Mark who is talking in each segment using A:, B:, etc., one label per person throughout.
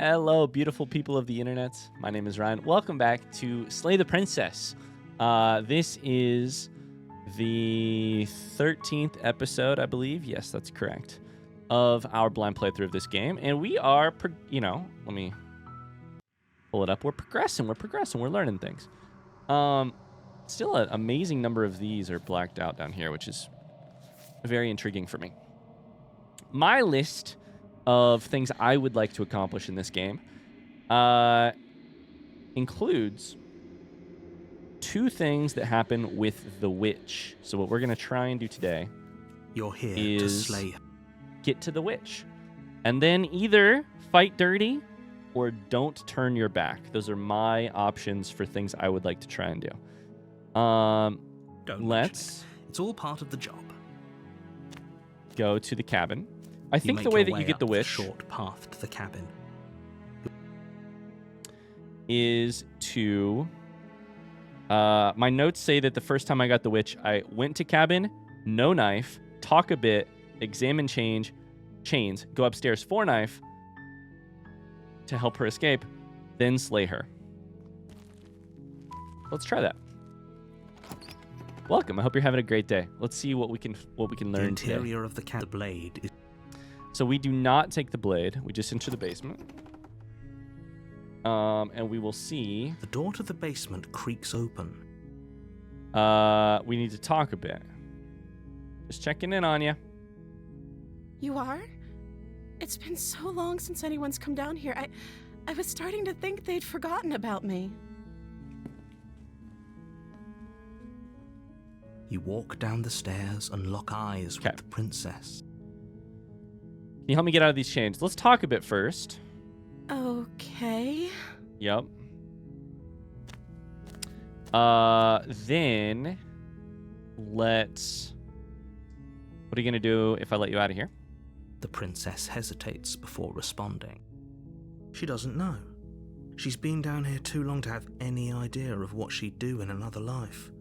A: Hello, beautiful people of the internet. My name is Ryan. Welcome back to Slay the Princess. This is the 13th episode, I believe. Yes, that's correct. Of our blind playthrough of this game. And we are, let me pull it up. We're progressing. We're learning things. Still an amazing number of these are blacked out down here, which is very intriguing for me. My list of things I would like to accomplish in this game includes 2 things that happen with the witch. So what we're going to try and do today
B: You're here
A: is
B: to slay.
A: Get to the witch. And then either fight dirty or don't turn your back. Those are my options for things I would like to try and do. Let's
B: It's all part of the job.
A: go to the cabin. I think the way that you get the witch
B: short path to the cabin
A: is to my notes say that the first time I got the witch, I went to cabin, no knife, talk a bit, examine chains, go upstairs for knife to help her escape, then slay her. Let's try that. Welcome. I hope you're having a great day. Let's see what we can learn
B: the interior
A: today.
B: of the blade is...
A: So we do not take the blade. We just enter the basement. And we will see...
B: The door to the basement creaks open.
A: We need to talk a bit. Just checking in on you.
C: You are? It's been so long since anyone's come down here. I was starting to think they'd forgotten about me.
B: You walk down the stairs and lock eyes with the princess.
A: Can you help me get out of these chains? Let's talk a bit first.
C: Okay.
A: Yep. Then let's... What are you going to do if I let you out of here?
B: The princess hesitates before responding. She doesn't know. She's been down here too long to have any idea of what she'd do in another life.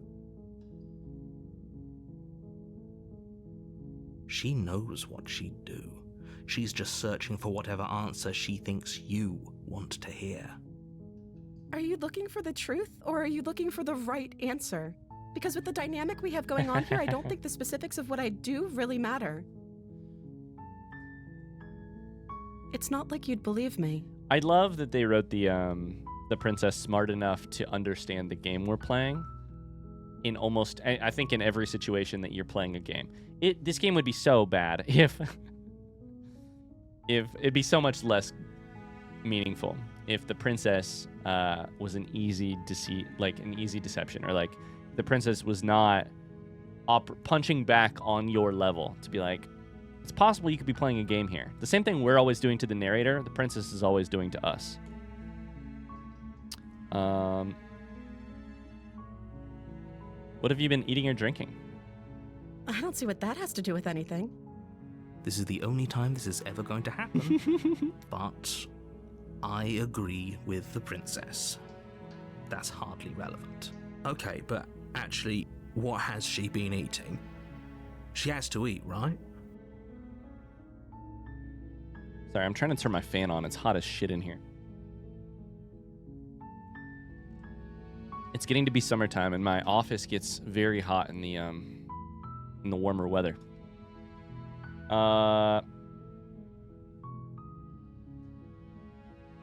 B: She knows what she'd do. She's just searching for whatever answer she thinks you want to hear.
C: Are you looking for the truth, or are you looking for the right answer? Because with the dynamic we have going on here, I don't think the specifics of what I do really matter. It's not like you'd believe me.
A: I love that they wrote the princess smart enough to understand the game we're playing. In almost, I think in every situation that you're playing a game. This game would be so bad if it'd be so much less meaningful if the princess was an easy deceit, like an easy deception, or like the princess was not punching back on your level to be like, it's possible you could be playing a game here. The same thing we're always doing to the narrator, the princess is always doing to us. What have you been eating or drinking?
C: I don't see what that has to do with anything.
B: This is the only time this is ever going to happen. But I agree with the princess. That's hardly relevant. Okay, but actually, what has she been eating? She has to eat, right?
A: Sorry, I'm trying to turn my fan on. It's hot as shit in here. It's getting to be summertime, and my office gets very hot in the warmer weather.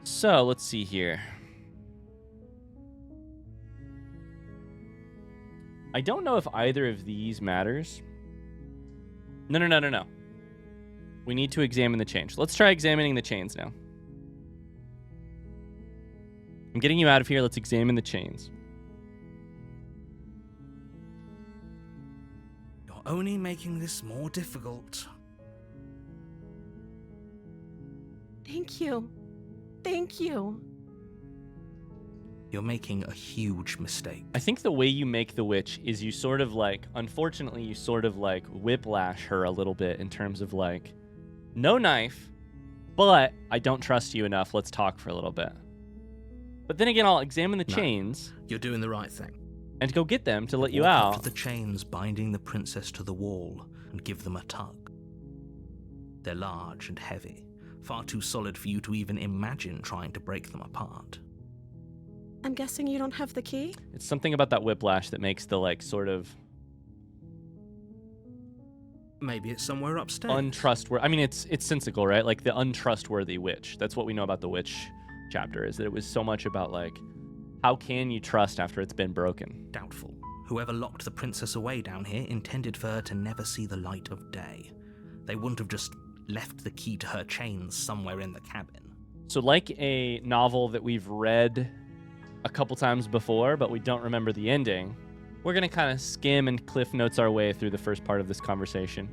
A: So let's see here. I don't know if either of these matters. No. We need to examine the chains. Let's try examining the chains now. I'm getting you out of here. Let's examine the chains.
B: You're only making this more difficult.
C: Thank you. Thank you.
B: You're making a huge mistake.
A: I think the way you make the witch is you sort of like, unfortunately, you sort of like whiplash her a little bit in terms of like, no knife, but I don't trust you enough. Let's talk for a little bit. But then again, I'll examine the chains.
B: You're doing the right thing.
A: And go get them to let you
B: Walk
A: out.
B: up to the chains binding the princess to the wall and give them a tug. They're large and heavy, far too solid for you to even imagine trying to break them apart.
C: I'm guessing you don't have the key?
A: It's something about that whiplash that makes the, like, sort of
B: Maybe it's somewhere upstairs.
A: untrustworthy. I mean, it's sensical, right? Like the untrustworthy witch. That's what we know about the witch chapter, is that it was so much about, like, how can you trust after it's been broken?
B: Doubtful. Whoever locked the princess away down here intended for her to never see the light of day. They wouldn't have just left the key to her chains somewhere in the cabin.
A: So like a novel that we've read a couple times before, but we don't remember the ending, we're going to kind of skim and cliff notes our way through the first part of this conversation.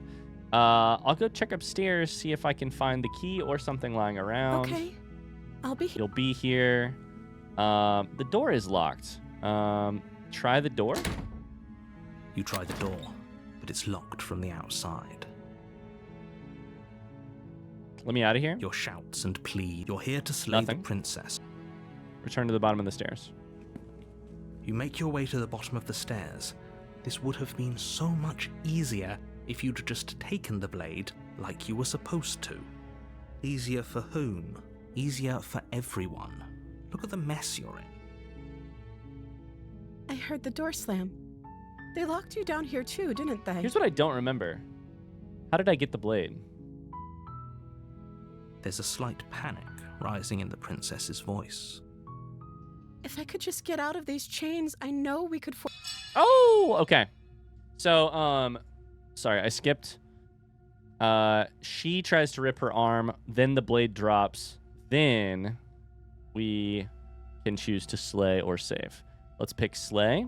A: I'll go check upstairs, see if I can find the key or something lying around.
C: Okay. I'll be here.
A: You'll be here. The door is locked. Try the door.
B: You try the door, but it's locked from the outside.
A: Let me out of here.
B: Your shouts and plead. You're here to slay
A: Nothing.
B: the princess.
A: Return to the bottom of the stairs.
B: You make your way to the bottom of the stairs. This would have been so much easier if you'd just taken the blade like you were supposed to. Easier for whom? Easier for everyone. Look at the mess you're in.
C: I heard the door slam. They locked you down here too, didn't they?
A: Here's what I don't remember. How did I get the blade?
B: There's a slight panic rising in the princess's voice.
C: If I could just get out of these chains, I know we could.
A: Oh, okay. So, sorry, I skipped. She tries to rip her arm, then the blade drops, then we can choose to slay or save. Let's pick slay.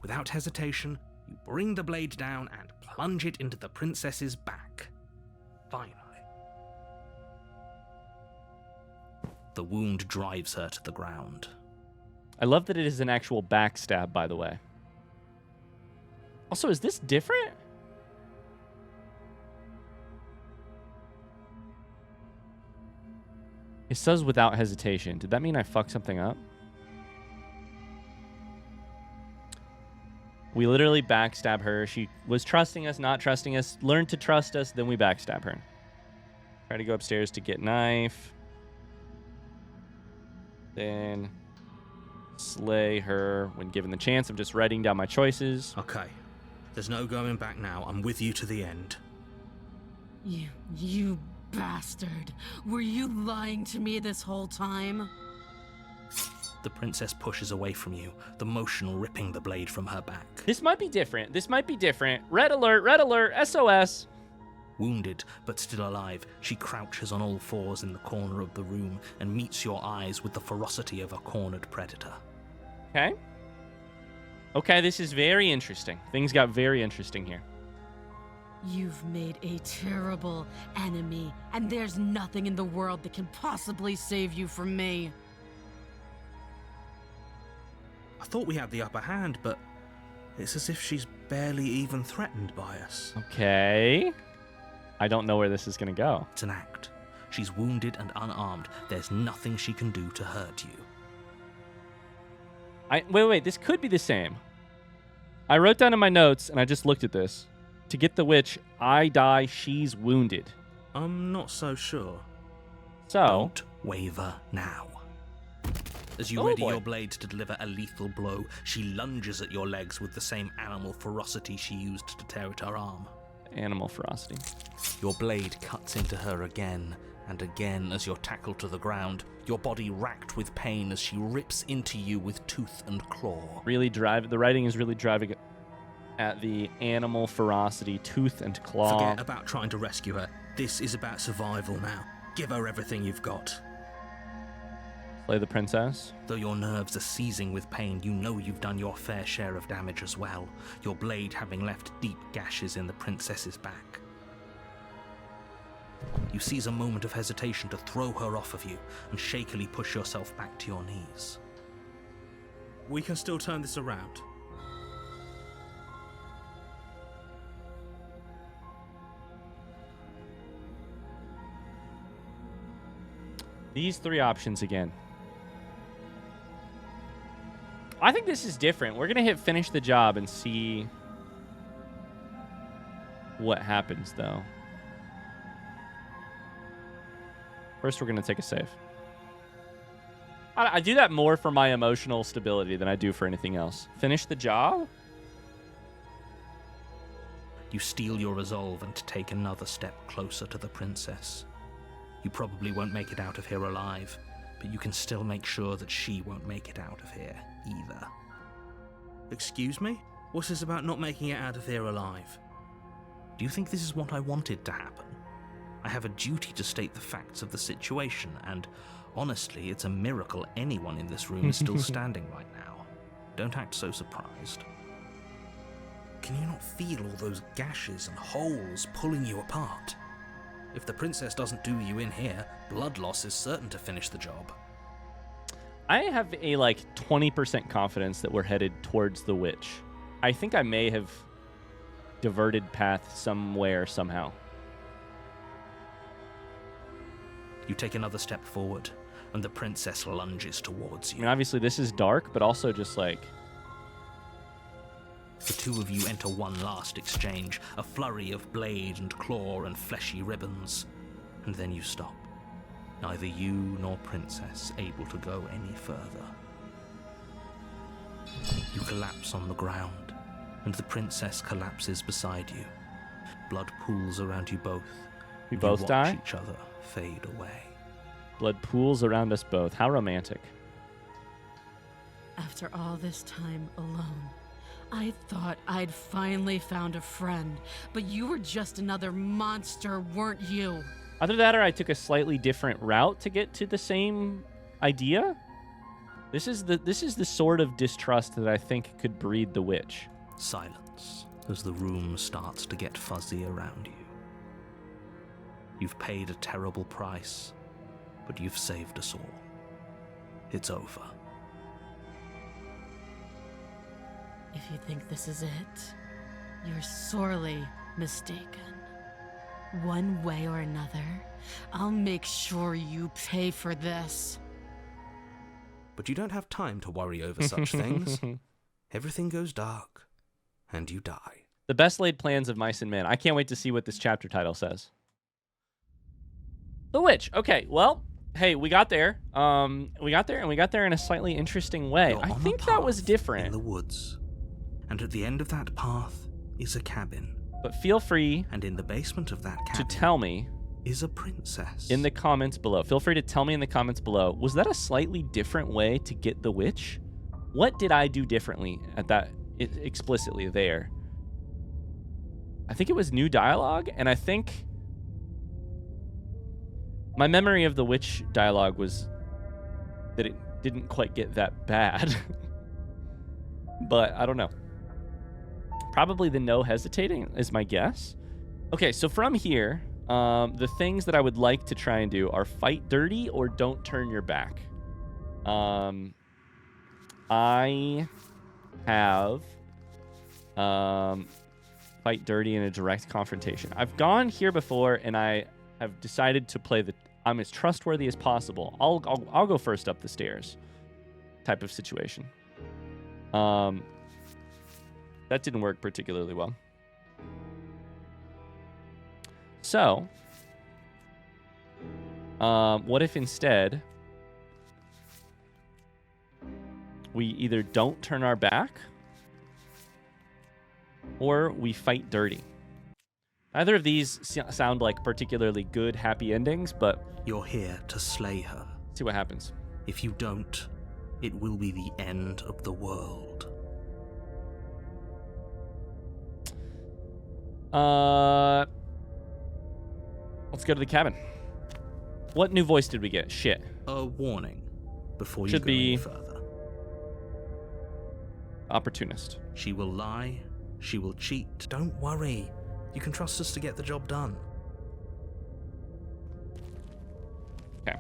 B: Without hesitation, you bring the blade down and plunge it into the princess's back. Finally. The wound drives her to the ground.
A: I love that it is an actual backstab, by the way. Also, is this different? It says without hesitation. Did that mean I fucked something up? We literally backstab her. She was trusting us, not trusting us, learned to trust us, then we backstab her. Try to go upstairs to get knife. Then slay her when given the chance. I'm just writing down my choices.
B: Okay. There's no going back now. I'm with you to the end.
D: You bastard. Were you lying to me this whole time?
B: The princess pushes away from you, the motion ripping the blade from her back.
A: This might be different. This might be different. Red alert, SOS.
B: Wounded, but still alive, she crouches on all fours in the corner of the room and meets your eyes with the ferocity of a cornered predator.
A: Okay. Okay, this is very interesting. Things got very interesting here.
D: You've made a terrible enemy, and there's nothing in the world that can possibly save you from me.
B: I thought we had the upper hand, but it's as if she's barely even threatened by us.
A: Okay. I don't know where this is going to go.
B: It's an act. She's wounded and unarmed. There's nothing she can do to hurt you.
A: Wait, this could be the same. I wrote down in my notes, and I just looked at this. To get the witch, I die, she's wounded.
B: I'm not so sure.
A: So,
B: Don't waver now. As you ready your blade to deliver a lethal blow, she lunges at your legs with the same animal ferocity she used to tear at her arm.
A: animal ferocity.
B: Your blade cuts into her again and again as you're tackled to the ground, your body racked with pain as she rips into you with tooth and claw.
A: The writing is really driving at the animal ferocity, tooth and claw.
B: Forget about trying to rescue her. This is about survival now. Give her everything you've got.
A: Slay the princess.
B: Though your nerves are seizing with pain, you know you've done your fair share of damage as well, your blade having left deep gashes in the princess's back. You seize a moment of hesitation to throw her off of you and shakily push yourself back to your knees. We can still turn this around.
A: These three options again. I think this is different. We're going to hit finish the job and see what happens, though. First, we're going to take a save. I do that more for my emotional stability than I do for anything else. Finish the job?
B: You steel your resolve and take another step closer to the princess. You probably won't make it out of here alive, but you can still make sure that she won't make it out of here either. Excuse me? What is about not making it out of here alive? Do you think this is what I wanted to happen? I have a duty to state the facts of the situation, and honestly, it's a miracle anyone in this room is still standing right now. Don't act so surprised. Can you not feel all those gashes and holes pulling you apart? If the princess doesn't do you in here, blood loss is certain to finish the job.
A: I have a 20% confidence that we're headed towards the witch. I think I may have diverted path somewhere, somehow.
B: You take another step forward, and the princess lunges towards
A: I
B: you.
A: mean, obviously this is dark, but also just
B: The two of you enter one last exchange, a flurry of blade and claw and fleshy ribbons, and then you stop. Neither you nor princess able to go any further. You collapse on the ground, and the princess collapses beside you. Blood pools around you both.
A: we
B: and
A: both
B: you watch
A: die.
B: each other fade away.
A: Blood pools around us both. How romantic.
D: After all this time alone, I thought I'd finally found a friend, but you were just another monster, weren't you?
A: Either that or I took a slightly different route to get to the same idea. This is the sort of distrust that I think could breed the witch.
B: Silence as the room starts to get fuzzy around you. You've paid a terrible price, but you've saved us all. It's over.
D: If you think this is it, you're sorely mistaken. One way or another, I'll make sure you pay for this.
B: But you don't have time to worry over such things. Everything goes dark, and you die.
A: The best laid plans of mice and men. I can't wait to see what this chapter title says. The witch. Okay, well, hey, we got there. We got there in a slightly interesting way.
B: You're
A: I
B: on a
A: think that was
B: path
A: different.
B: in the woods, and at the end of that path is a cabin.
A: But feel free
B: And in the basement of that
A: to
B: cabin
A: tell me
B: is a princess.
A: in the comments below. Feel free to tell me in the comments below. Was that a slightly different way to get the witch? What did I do differently at that explicitly there? I think it was new dialogue, and I think my memory of the witch dialogue was that it didn't quite get that bad. But I don't know. Probably the no hesitating is my guess. Okay, so from here, the things that I would like to try and do are fight dirty or don't turn your back. I have fight dirty in a direct confrontation. I've gone here before, and I have decided to play I'm as trustworthy as possible. I'll go first up the stairs type of situation. That didn't work particularly well. So, what if instead we either don't turn our back or we fight dirty? Neither of these sound like particularly good, happy endings, but
B: You're here to slay her.
A: see what happens.
B: If you don't, it will be the end of the world.
A: Let's go to the cabin. What new voice did we get? Shit.
B: A warning before
A: Should
B: you go any
A: be-
B: further.
A: Opportunist.
B: She will lie. She will cheat. Don't worry. You can trust us to get the job done.
A: Okay.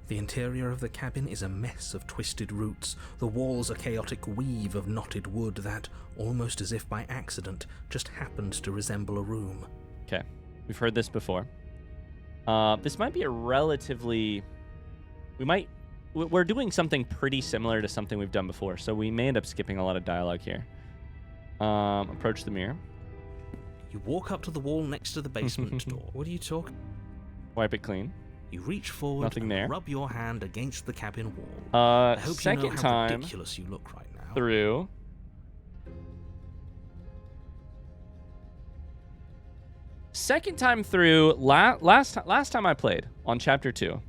B: The interior of the cabin is a mess of twisted roots. The walls a chaotic weave of knotted wood that, almost as if by accident, just happened to resemble a room.
A: Okay. We've heard this before. This might be a relatively... We're doing something pretty similar to something we've done before, so we may end up skipping a lot of dialogue here. Approach the mirror.
B: You walk up to the wall next to the basement door. What are you talking?
A: Wipe it clean.
B: You reach forward
A: Nothing
B: and
A: there.
B: rub your hand against the cabin wall. I hope
A: Second
B: you know how
A: time
B: ridiculous you look right now.
A: through. Second time through. Last time I played on chapter 2.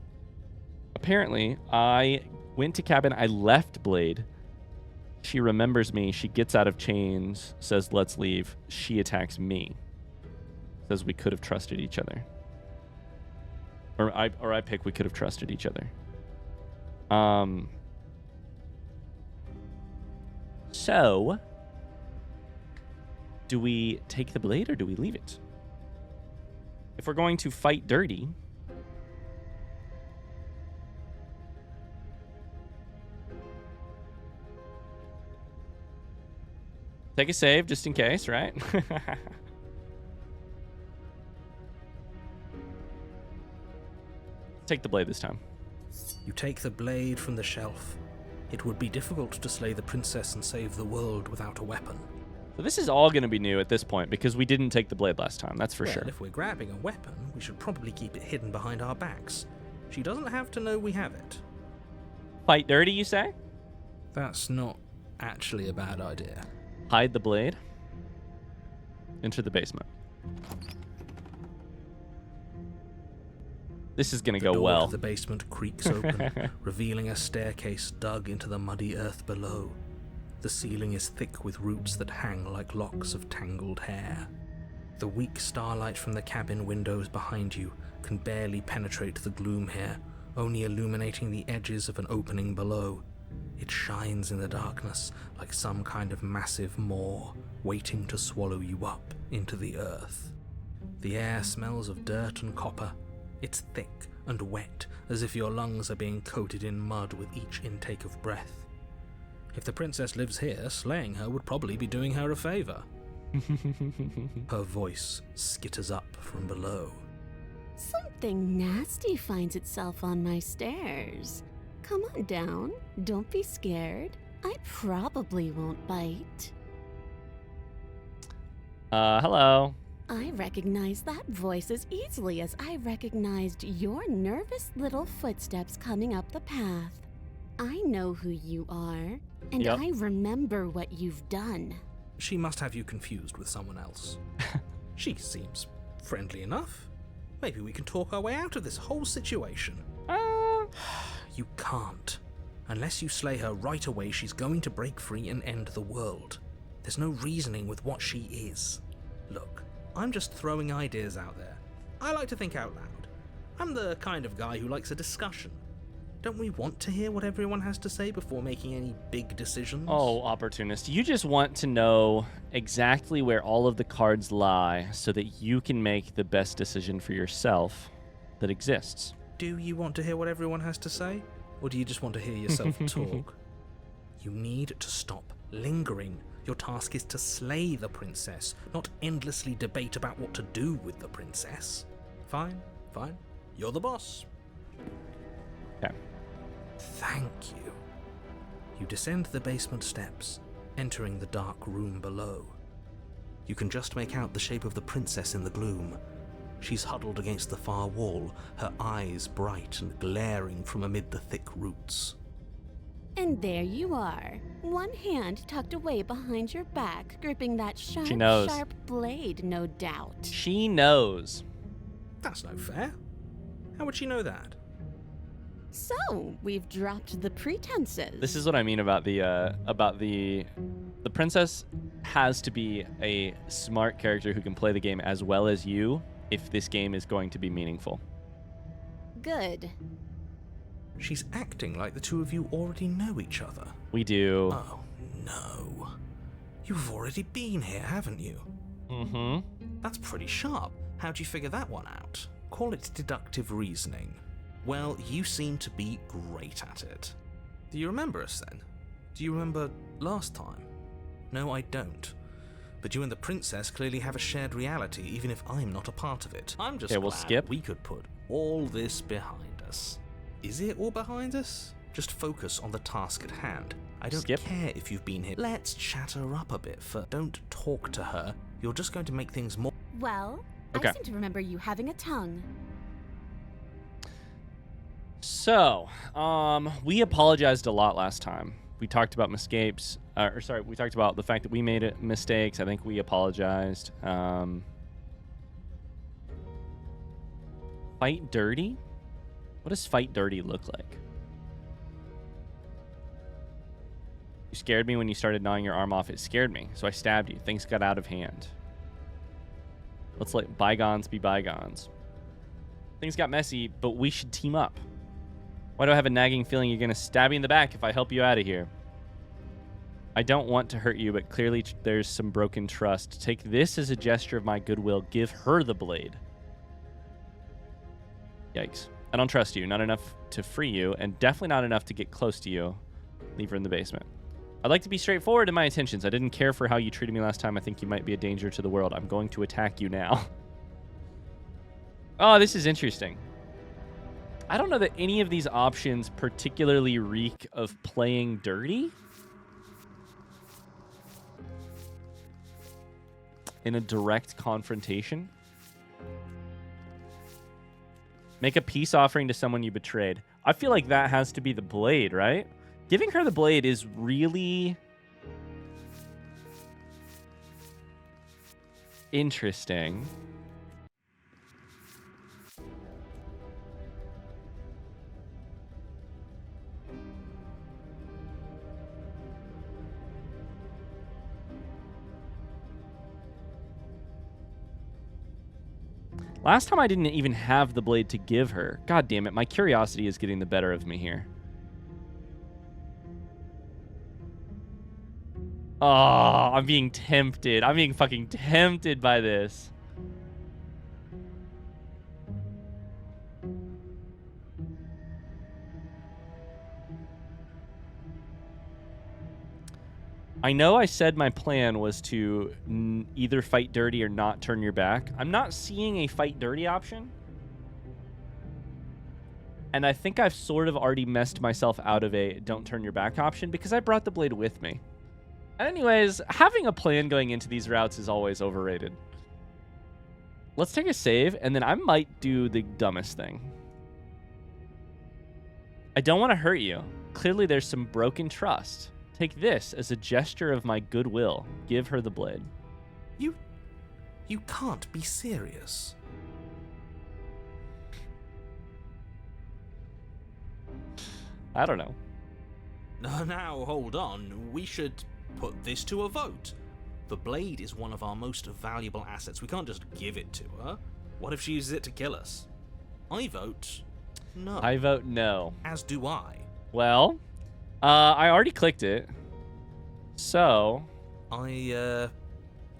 A: Apparently, I went to cabin. I left Blade. She remembers me. She gets out of chains. Says, "Let's leave." She attacks me. Says we could have trusted each other. Or I pick we could have trusted each other. So, do we take the blade or do we leave it? If we're going to fight dirty, take a save just in case, right? Take the blade this time.
B: You take the blade from the shelf. It would be difficult to slay the princess and save the world without a weapon.
A: So this is all going to be new at this point because we didn't take the blade last time, that's for
B: Well,
A: sure.
B: if we're grabbing a weapon, we should probably keep it hidden behind our backs. She doesn't have to know we have it.
A: Fight dirty, you say?
B: That's not actually a bad idea.
A: Hide the blade. Enter the basement. This is going to
B: The
A: go
B: door
A: well.
B: to the basement creaks open, revealing a staircase dug into the muddy earth below. The ceiling is thick with roots that hang like locks of tangled hair. The weak starlight from the cabin windows behind you can barely penetrate the gloom here, only illuminating the edges of an opening below. It shines in the darkness like some kind of massive maw, waiting to swallow you up into the earth. The air smells of dirt and copper. It's thick and wet, as if your lungs are being coated in mud with each intake of breath. If the princess lives here, slaying her would probably be doing her a favor. Her voice skitters up from below.
E: Something nasty finds itself on my stairs. Come on down. Don't be scared. I probably won't bite.
A: Hello.
E: I recognize that voice as easily as I recognized your nervous little footsteps coming up the path. I know who you are, and
A: Yep.
E: I remember what you've done.
B: She must have you confused with someone else. She seems friendly enough. Maybe we can talk our way out of this whole situation. You can't. Unless you slay her right away, she's going to break free and end the world. There's no reasoning with what she is. Look, I'm just throwing ideas out there. I like to think out loud. I'm the kind of guy who likes a discussion. Don't we want to hear what everyone has to say before making any big decisions?
A: Oh, opportunist. You just want to know exactly where all of the cards lie so that you can make the best decision for yourself that exists.
B: Do you want to hear what everyone has to say? Or do you just want to hear yourself talk? You need to stop lingering. Your task is to slay the princess, not endlessly debate about what to do with the princess. Fine. You're the boss.
A: Okay.
B: Thank you. You descend the basement steps, entering the dark room below. You can just make out the shape of the princess in the gloom. She's huddled against the far wall, her eyes bright and glaring from amid the thick roots.
E: And there you are, one hand tucked away behind your back, gripping that
A: She knows.
E: sharp blade, no doubt.
A: She knows.
B: That's no fair. How would she know that?
E: So, we've dropped the pretenses.
A: This is what I mean about the princess has to be a smart character who can play the game as well as you if this game is going to be meaningful.
E: Good.
B: She's acting like the two of you already know each other.
A: We do.
B: Oh, no. You've already been here, haven't you?
A: Mm-hmm.
B: That's pretty sharp. How'd you figure that one out? Call it deductive reasoning. Well, you seem to be great at it. Do you remember us then? Do you remember last time? No, I don't. But you and the princess clearly have a shared reality, even if I'm not a part of it. I'm just
A: Okay, we'll
B: glad
A: skip.
B: we could put all this behind us. Is it all behind us? Just focus on the task at hand. I don't
A: Skip.
B: care if you've been here. Let's chat her up a bit, don't talk to her. You're just going to make things more...
E: Well,
A: Okay.
E: I seem to remember you having a tongue.
A: So, we apologized a lot last time. We talked about mistakes. We talked about the fact that we made mistakes. I think we apologized. Fight dirty? What does fight dirty look like? You scared me when you started gnawing your arm off. It scared me, so I stabbed you. Things got out of hand. Let's let bygones be bygones. Things got messy, but we should team up. Why do I have a nagging feeling you're going to stab me in the back if I help you out of here? I don't want to hurt you, but clearly there's some broken trust. Take this as a gesture of my goodwill. Give her the blade. Yikes. I don't trust you. Not enough to free you, and definitely not enough to get close to you. Leave her in the basement. I'd like to be straightforward in my intentions. I didn't care for how you treated me last time. I think you might be a danger to the world. I'm going to attack you now. Oh, this is interesting. I don't know that any of these options particularly reek of playing dirty in a direct confrontation. Make a peace offering to someone you betrayed. I feel like that has to be the blade, right? Giving her the blade is really interesting. Last time I didn't even have the blade to give her. God damn it, my curiosity is getting the better of me here. Oh, I'm being tempted. I'm being fucking tempted by this. I know I said my plan was to either fight dirty or not turn your back. I'm not seeing a fight dirty option. And I think I've sort of already messed myself out of a don't turn your back option because I brought the blade with me. Anyways, having a plan going into these routes is always overrated. Let's take a save, and then I might do the dumbest thing. I don't want to hurt you. Clearly there's some broken trust. Take this as a gesture of my goodwill. Give her the blade.
B: You can't be serious.
A: I don't know.
B: Now, hold on. We should put this to a vote. The blade is one of our most valuable assets. We can't just give it to her. What if she uses it to kill us? I vote no.
A: I vote no.
B: As do I.
A: Well, I already clicked it. So...
B: I,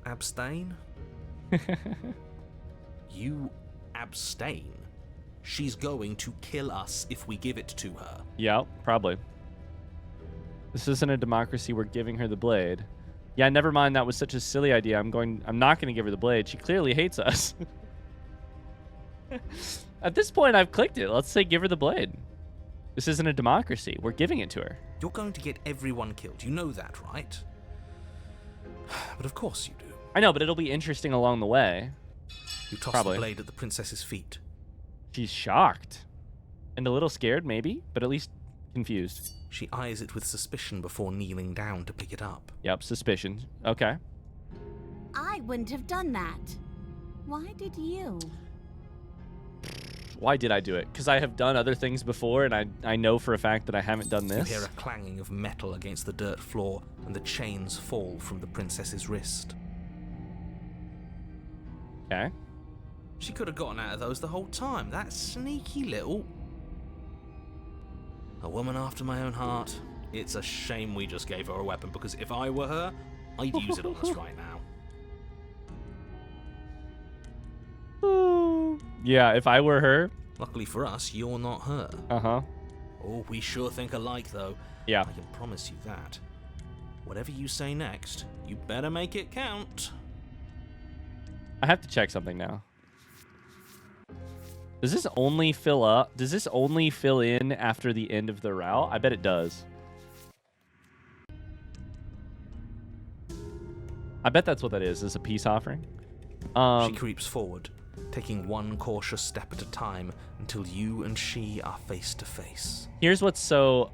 B: abstain? You abstain? She's going to kill us if we give it to her.
A: Yeah, probably. This isn't a democracy. We're giving her the blade. Yeah, never mind. That was such a silly idea. I'm not going to give her the blade. She clearly hates us. At this point, I've clicked it. Let's say give her the blade. This isn't a democracy. We're giving it to her.
B: You're going to get everyone killed. You know that, right? But of course you do.
A: I know, but it'll be interesting along the way.
B: You toss
A: Probably.
B: the blade at the princess's feet.
A: She's shocked. And a little scared, maybe, but at least confused.
B: She eyes it with suspicion before kneeling down to pick it up.
A: Yep, suspicion. Okay.
E: I wouldn't have done that. Why did you?
A: Why did I do it? Because I have done other things before, and I know for a fact that I haven't done
B: You
A: this.
B: hear a clanging of metal against the dirt floor, and the chains fall from the princess's wrist.
A: Okay.
B: She could have gotten out of those the whole time. That sneaky little... A woman after my own heart. It's a shame we just gave her a weapon, because if I were her, I'd use it on us right now.
A: Yeah, if I were her.
B: Luckily for us, you're not her.
A: Uh-huh.
B: Oh, we sure think alike, though.
A: Yeah.
B: I can promise you that. Whatever you say next, you better make it count.
A: I have to check something now. Does this only fill up? Does this only fill in after the end of the route? I bet it does. I bet that's what that is a peace offering.
B: She creeps forward, taking one cautious step at a time until you and she are face to face.
A: Here's what's so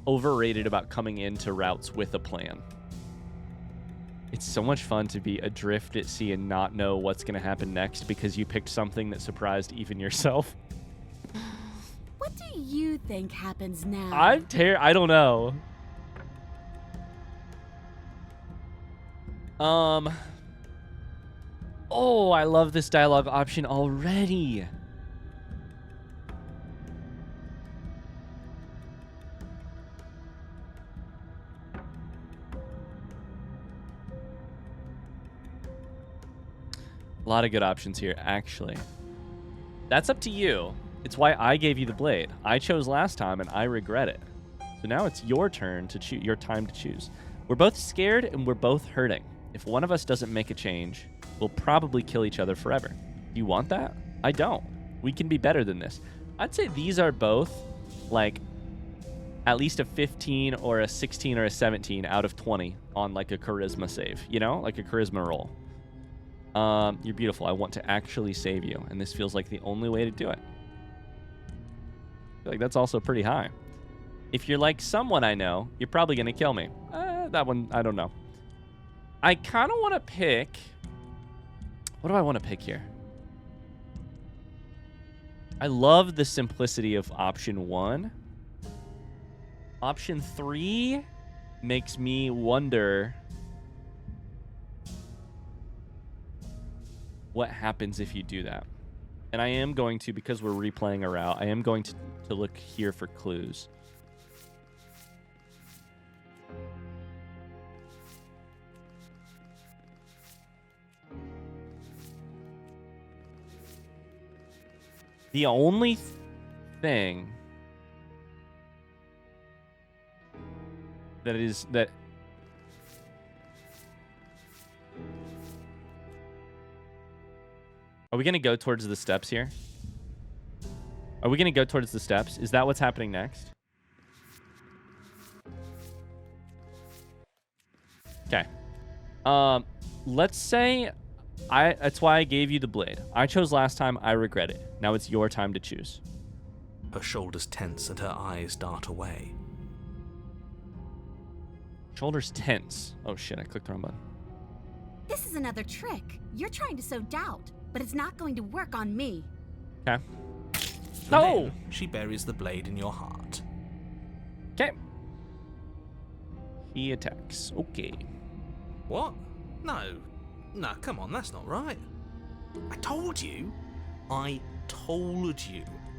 A: overrated about coming into routes with a plan. It's so much fun to be adrift at sea and not know what's going to happen next because you picked something that surprised even yourself.
E: What do you think happens now?
A: I don't know. Oh, I love this dialogue option already. A lot of good options here, actually. That's up to you. It's why I gave you the blade. I chose last time, and I regret it. So now it's your turn to choose. Your time to choose. We're both scared, and we're both hurting. If one of us doesn't make a change, we'll probably kill each other forever. Do you want that? I don't. We can be better than this. I'd say these are both, like, at least a 15 or a 16 or a 17 out of 20 on, like, a charisma save. You know? Like a charisma roll. You're beautiful. I want to actually save you, and this feels like the only way to do it. I feel like that's also pretty high. If you're like someone I know, you're probably going to kill me. That one, I don't know. I kind of want to pick... What do I want to pick here? I love the simplicity of option 1. Option 3 makes me wonder... what happens if you do that. And I am going to, because we're replaying a route, I am going to look here for clues. The only thing that Are we going to go towards the steps here? Are we going to go towards the steps? Is that what's happening next? Okay. Let's say that's why I gave you the blade. I chose last time. I regret it. Now it's your time to choose.
B: Her shoulders tense and her eyes dart away.
A: Shoulders tense. Oh shit, I clicked the wrong button.
E: This is another trick. You're trying to sow doubt, but it's not going to work on me.
A: Okay.
B: No! Then she buries the blade in your heart.
A: Okay. He attacks. Okay.
B: What? No. No, come on, that's not right. I told you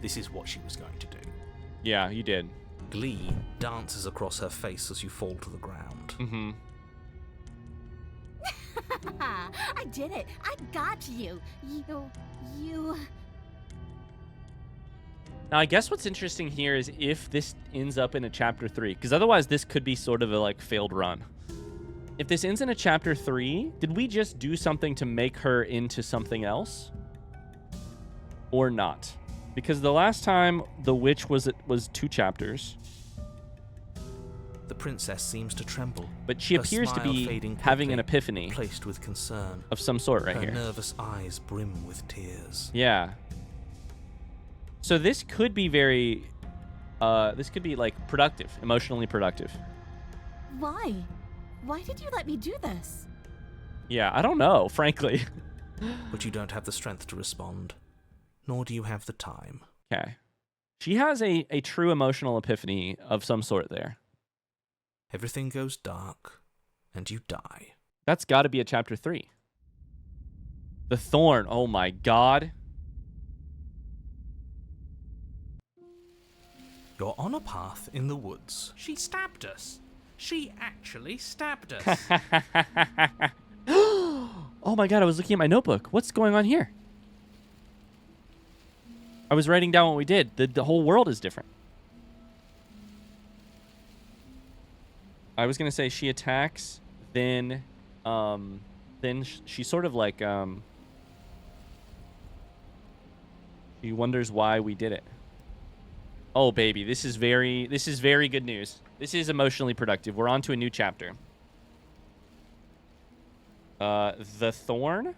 B: this is what she was going to do.
A: Yeah, you did.
B: Glee dances across her face as you fall to the ground.
A: Mm-hmm.
E: I did it. I got you. You...
A: Now, I guess what's interesting here is if this ends up in a chapter 3, because otherwise this could be sort of a, like, failed run. If this ends in a chapter 3, did we just do something to make her into something else? Or not? Because the last time the witch was 2 chapters.
B: The princess seems to tremble.
A: But she appears to be having an epiphany.
B: Placed with concern.
A: Of some sort right here.
B: Her nervous eyes brim with tears.
A: Yeah. So this could be very... this could be, like, productive. Emotionally productive.
E: Why? Why did you let me do this?
A: Yeah, I don't know, frankly.
B: But you don't have the strength to respond. Nor do you have the time.
A: Okay. She has a true emotional epiphany of some sort there.
B: Everything goes dark, and you die.
A: That's got to be a chapter 3. The Thorn. Oh my god.
B: You're on a path in the woods. She stabbed us. She actually stabbed us.
A: Oh my god, I was looking at my notebook. What's going on here? I was writing down what we did. The whole world is different. I was going to say she attacks, then she sort of like, she wonders why we did it. Oh, baby, this is very good news. This is emotionally productive. We're on to a new chapter. The Thorn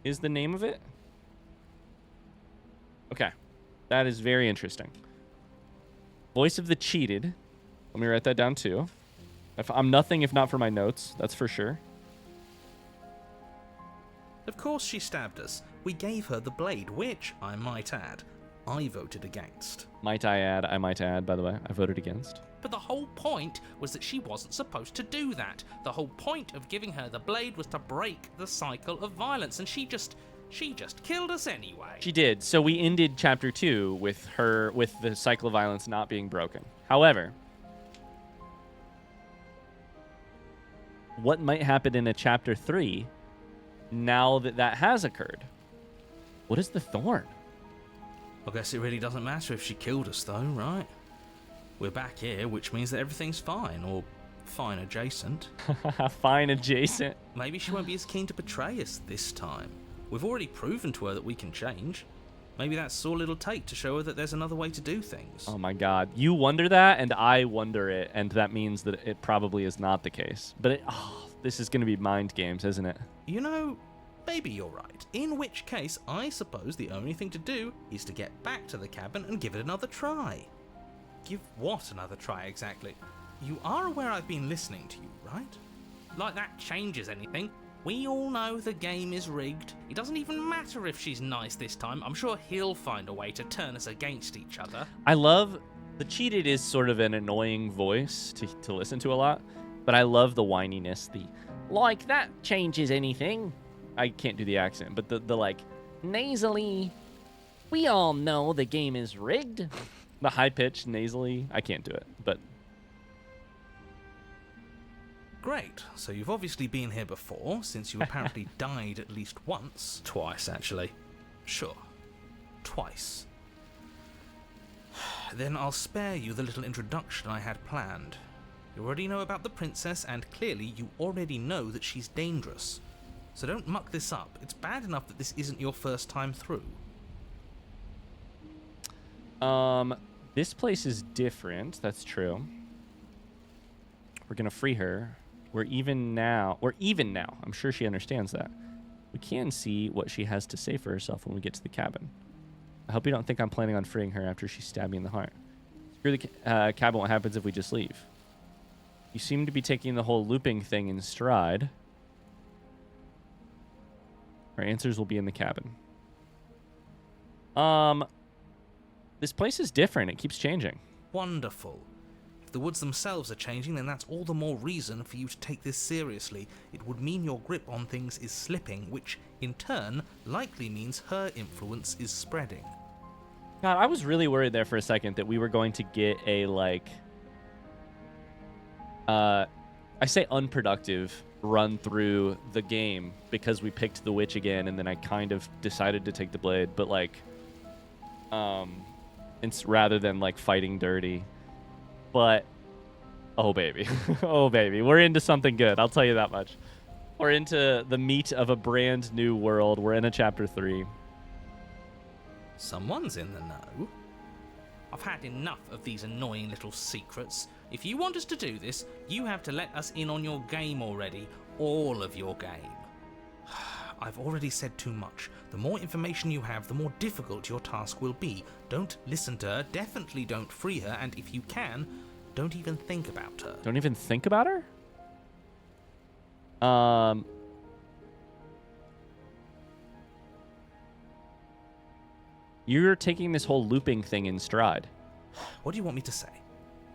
A: is the name of it. Okay. That is very interesting. Voice of the cheated. Let me write that down too. I'm nothing if not for my notes. That's for sure.
B: Of course she stabbed us. We gave her the blade, which, I might add, I voted against.
A: Might I add, by the way, I voted against.
B: But the whole point was that she wasn't supposed to do that. The whole point of giving her the blade was to break the cycle of violence, and she just killed us anyway.
A: She did. So we ended chapter 2 with the cycle of violence not being broken. However, what might happen in a chapter 3 now that that has occurred? What is the Thorn?
B: I guess it really doesn't matter if she killed us, though, right? We're back here, which means that everything's fine, or fine adjacent.
A: Fine adjacent.
B: Maybe she won't be as keen to betray us this time. We've already proven to her that we can change. Maybe that's all it'll take to show her that there's another way to do things.
A: Oh my god. You wonder that, and I wonder it, and that means that it probably is not the case. But this is going to be mind games, isn't it?
B: You know, maybe you're right. In which case, I suppose the only thing to do is to get back to the cabin and give it another try. Give what another try, exactly? You are aware I've been listening to you, right? Like that changes anything. We all know the game is rigged. It doesn't even matter if she's nice this time. I'm sure he'll find a way to turn us against each other.
A: I love the cheated is sort of an annoying voice to listen to a lot, but I love the whininess, the like that changes anything. I can't do the accent, but the like nasally, we all know the game is rigged. The high pitched nasally, I can't do it, but
B: Great, so you've obviously been here before, since you apparently died at least once. Twice, actually. Sure. Twice. Then I'll spare you the little introduction I had planned. You already know about the princess, and clearly you already know that she's dangerous. So don't muck this up. It's bad enough that this isn't your first time through.
A: this place is different. That's true. We're gonna free her. We're even now. I'm sure she understands that. We can see what she has to say for herself when we get to the cabin. I hope you don't think I'm planning on freeing her after she stabbed me in the heart. Screw the cabin. What happens if we just leave? You seem to be taking the whole looping thing in stride. Our answers will be in the cabin. This place is different. It keeps changing.
B: Wonderful. If the woods themselves are changing, then that's all the more reason for you to take this seriously. It would mean your grip on things is slipping, which, in turn, likely means her influence is spreading.
A: God, I was really worried there for a second that we were going to get a, like... I say unproductive run through the game because we picked the witch again, and then I kind of decided to take the blade, but, like... it's rather than, like, fighting dirty. But, oh baby, oh baby, we're into something good. I'll tell you that much. We're into the meat of a brand new world. We're in a chapter 3.
B: Someone's in the know. I've had enough of these annoying little secrets. If you want us to do this, you have to let us in on your game already. All of your game. I've already said too much. The more information you have, the more difficult your task will be. Don't listen to her, definitely don't free her, and if you can, don't even think about her.
A: Don't even think about her? You're taking this whole looping thing in stride.
B: What do you want me to say?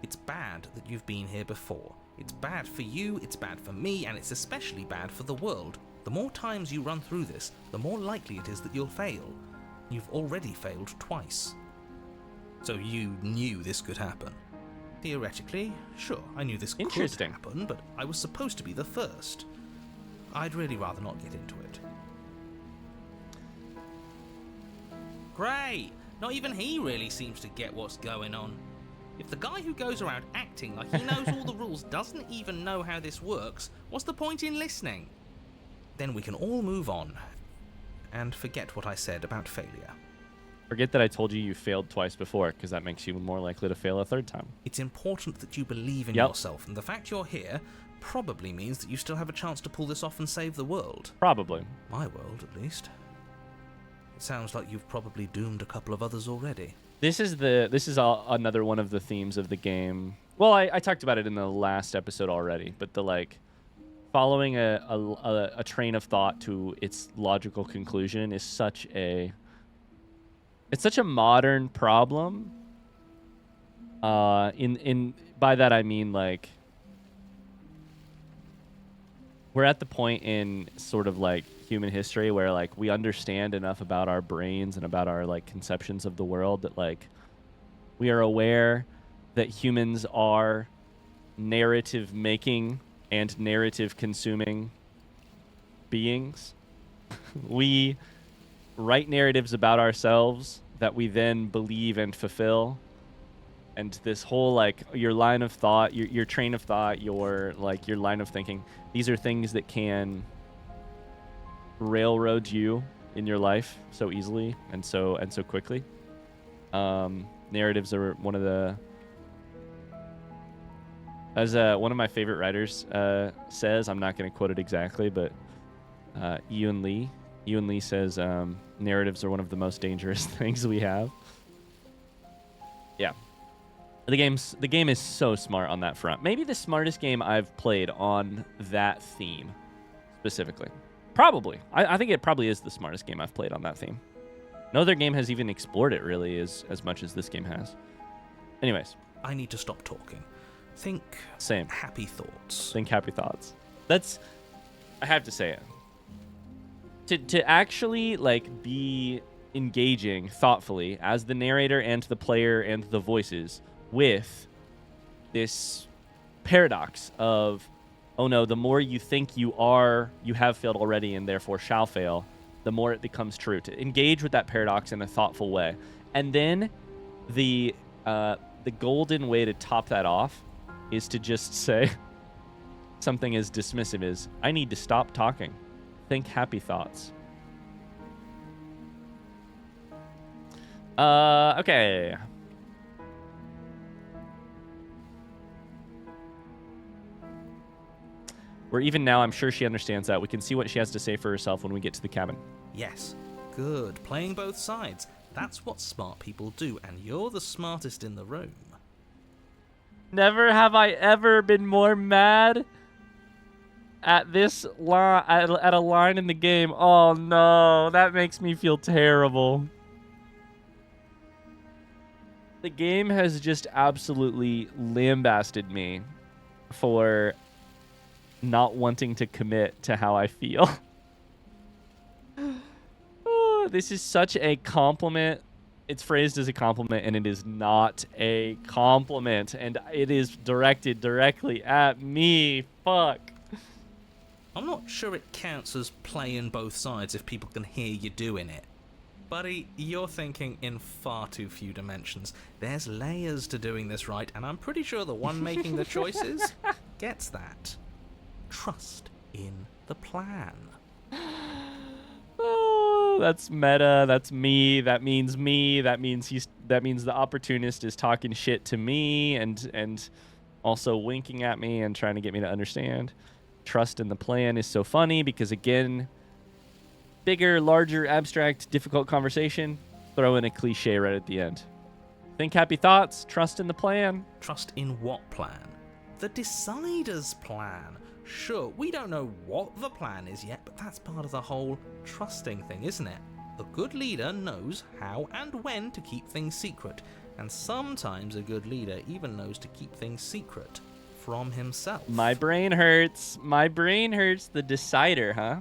B: It's bad that you've been here before. It's bad for you, it's bad for me, and it's especially bad for the world. The more times you run through this, the more likely it is that you'll fail. You've already failed twice. So you knew this could happen? Theoretically, sure, I knew this could happen, but I was supposed to be the first. I'd really rather not get into it. Great! Not even he really seems to get what's going on. If the guy who goes around acting like he knows all the rules doesn't even know how this works, what's the point in listening? Then we can all move on and forget what I said about failure.
A: Forget that I told you failed twice before, because that makes you more likely to fail a third time.
B: It's important that you believe in yourself, and the fact you're here probably means that you still have a chance to pull this off and save the world.
A: Probably.
B: My world, at least. It sounds like you've probably doomed a couple of others already.
A: This is another one of the themes of the game. Well, I talked about it in the last episode already, but the like following a train of thought to its logical conclusion is such a modern problem. In by that I mean like we're at the point in sort of like human history where like we understand enough about our brains and about our like conceptions of the world that like we are aware that humans are narrative making and narrative consuming beings. We write narratives about ourselves that we then believe and fulfill. And this whole like your line of thought, your train of thought, your line of thinking, these are things that can railroad you in your life so easily and so quickly. Narratives are one of the, as one of my favorite writers says, I'm not going to quote it exactly, but Ian Lee says narratives are one of the most dangerous things we have. Yeah. The game is so smart on that front. Maybe the smartest game I've played on that theme specifically. Probably. I think it probably is the smartest game I've played on that theme. No other game has even explored it really as much as this game has. Anyways.
B: I need to stop talking. Think
A: Same.
B: Happy thoughts.
A: Think happy thoughts. That's, I have to say it. To actually like be engaging thoughtfully as the narrator and the player and the voices with this paradox of, oh no, the more you think you have failed already and therefore shall fail, the more it becomes true. To engage with that paradox in a thoughtful way. And then the golden way to top that off is to just say something as dismissive as, I need to stop talking. Think happy thoughts. Okay. We're even now. I'm sure she understands that. We can see what she has to say for herself when we get to the cabin.
B: Yes. Good. Playing both sides. That's what smart people do, and you're the smartest in the room.
A: Never have I ever been more mad at this line, at a line in the game. Oh no, that makes me feel terrible. The game has just absolutely lambasted me for not wanting to commit to how I feel. Oh, this is such a compliment. It's phrased as a compliment, and it is not a compliment, and it is directed directly at me. Fuck.
B: I'm not sure it counts as playing both sides if people can hear you doing it. Buddy, you're thinking in far too few dimensions. There's layers to doing this right, and I'm pretty sure the one making the choices gets that. Trust in the plan.
A: Oh, that's meta. That's me. That means me. That means the opportunist is talking shit to me and also winking at me and trying to get me to understand. Trust in the plan is so funny because, again, bigger, larger, abstract, difficult conversation, throw in a cliche right at the end. Think happy thoughts, trust in the plan.
B: Trust in what plan? The decider's plan. Sure, we don't know what the plan is yet, but that's part of the whole trusting thing, isn't it? A good leader knows how and when to keep things secret, and sometimes a good leader even knows to keep things secret from himself.
A: My brain hurts. My brain hurts. The decider, huh?